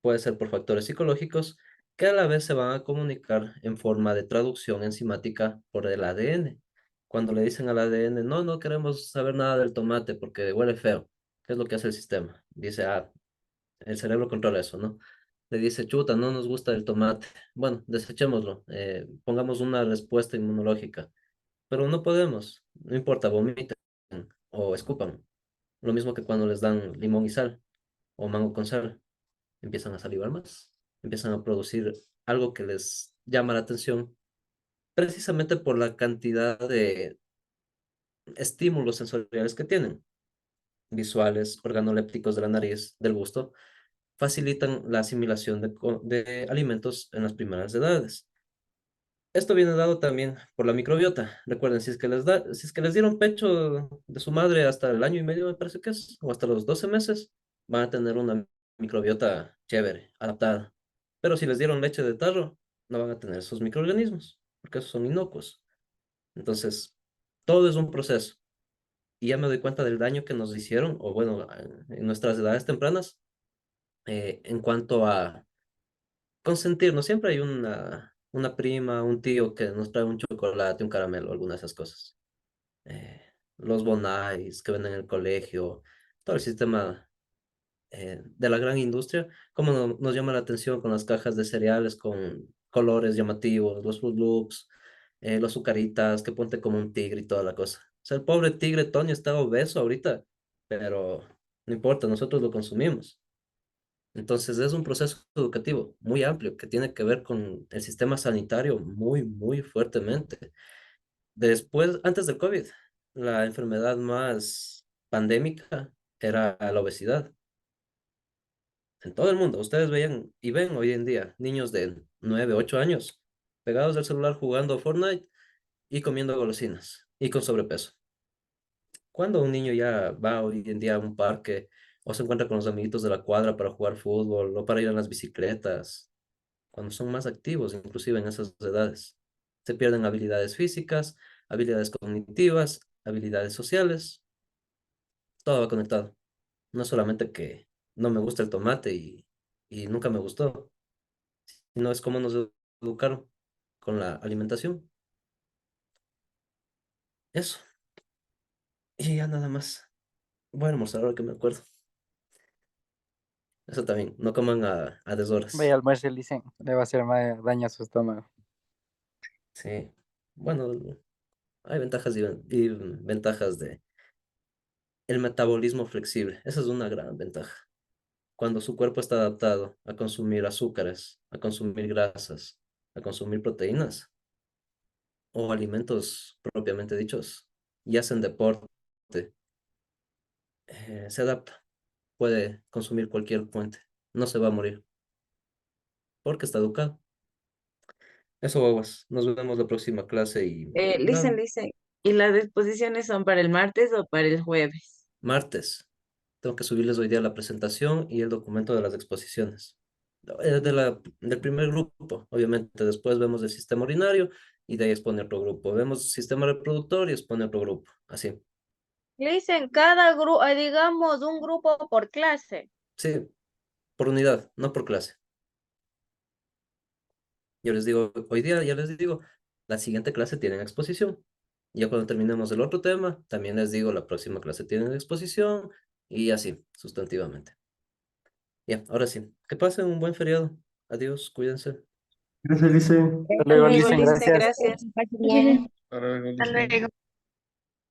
Puede ser por factores psicológicos que a la vez se van a comunicar en forma de traducción enzimática por el ADN. Cuando le dicen al ADN, no, no queremos saber nada del tomate porque huele feo, ¿qué es lo que hace el sistema? Dice, el cerebro controla eso, ¿no? Le dice, chuta, no nos gusta el tomate. Bueno, desechémoslo, pongamos una respuesta inmunológica, pero no podemos, no importa, vomiten o escupan. Lo mismo que cuando les dan limón y sal o mango con sal, empiezan a salivar más, empiezan a producir algo que les llama la atención, precisamente por la cantidad de estímulos sensoriales que tienen, visuales, organolépticos de la nariz, del gusto, facilitan la asimilación de alimentos en las primeras edades. Esto viene dado también por la microbiota. Recuerden, si es que les dieron pecho de su madre hasta el año y medio, me parece que es, o hasta los 12 meses, van a tener una microbiota chévere, adaptada. Pero si les dieron leche de tarro, no van a tener esos microorganismos, porque esos son inocuos. Entonces, todo es un proceso. Y ya me doy cuenta del daño que nos hicieron, o bueno, en nuestras edades tempranas, en cuanto a consentirnos. Siempre hay una prima, un tío que nos trae un chocolate, un caramelo, alguna de esas cosas. Eh, los bonais que venden en el colegio, todo el sistema de la gran industria, cómo nos llama la atención con las cajas de cereales con colores llamativos, los Fruit Loops, los azucaritas, que ponte como un tigre y toda la cosa. O sea, el pobre tigre Tony está obeso ahorita, pero no importa, nosotros lo consumimos. Entonces es un proceso educativo muy amplio que tiene que ver con el sistema sanitario muy, muy fuertemente. Después, antes del COVID, la enfermedad más pandémica era la obesidad. En todo el mundo, ustedes veían y ven hoy en día niños de 9 8 años pegados al celular jugando Fortnite y comiendo golosinas y con sobrepeso. Cuando un niño ya va hoy en día a un parque o se encuentra con los amiguitos de la cuadra para jugar fútbol o para ir a las bicicletas, cuando son más activos, inclusive en esas edades, se pierden habilidades físicas, habilidades cognitivas, habilidades sociales, todo va conectado. No solamente que no me gusta el tomate y nunca me gustó, sino es como nos educaron con la alimentación. Eso. Y ya nada más. Voy a almorzar ahora que me acuerdo. Eso también, no coman a Vaya, deshoras. almuerzo, dicen, le va a hacer más daño a su estómago. Sí. Bueno, hay ventajas y ventajas de el metabolismo flexible. Esa es una gran ventaja. Cuando su cuerpo está adaptado a consumir azúcares, a consumir grasas, a consumir proteínas o alimentos propiamente dichos, y hacen deporte, se adapta, puede consumir cualquier fuente, no se va a morir porque está educado. Eso, guaguas. Nos vemos la próxima clase y nada, Listen, ¿y las exposiciones son para el martes o para el jueves? martes. Tengo que subirles hoy día la presentación y el documento de las exposiciones. Del primer grupo, obviamente. Después vemos el sistema urinario y de ahí expone otro grupo. Vemos sistema reproductor y expone otro grupo. Así. Dicen cada grupo, digamos, un grupo por clase. Sí, por unidad, no por clase. Yo les digo, hoy día ya les digo, la siguiente clase tienen exposición. Ya cuando terminemos el otro tema, también les digo, la próxima clase tienen exposición y así, sustantivamente. Ya, ahora sí. Que pasen un buen feriado. Adiós, cuídense. Gracias, Lice. Hasta Hasta luego, luego, dicen, Listen, gracias. gracias. Pase bien. Para Hasta luego.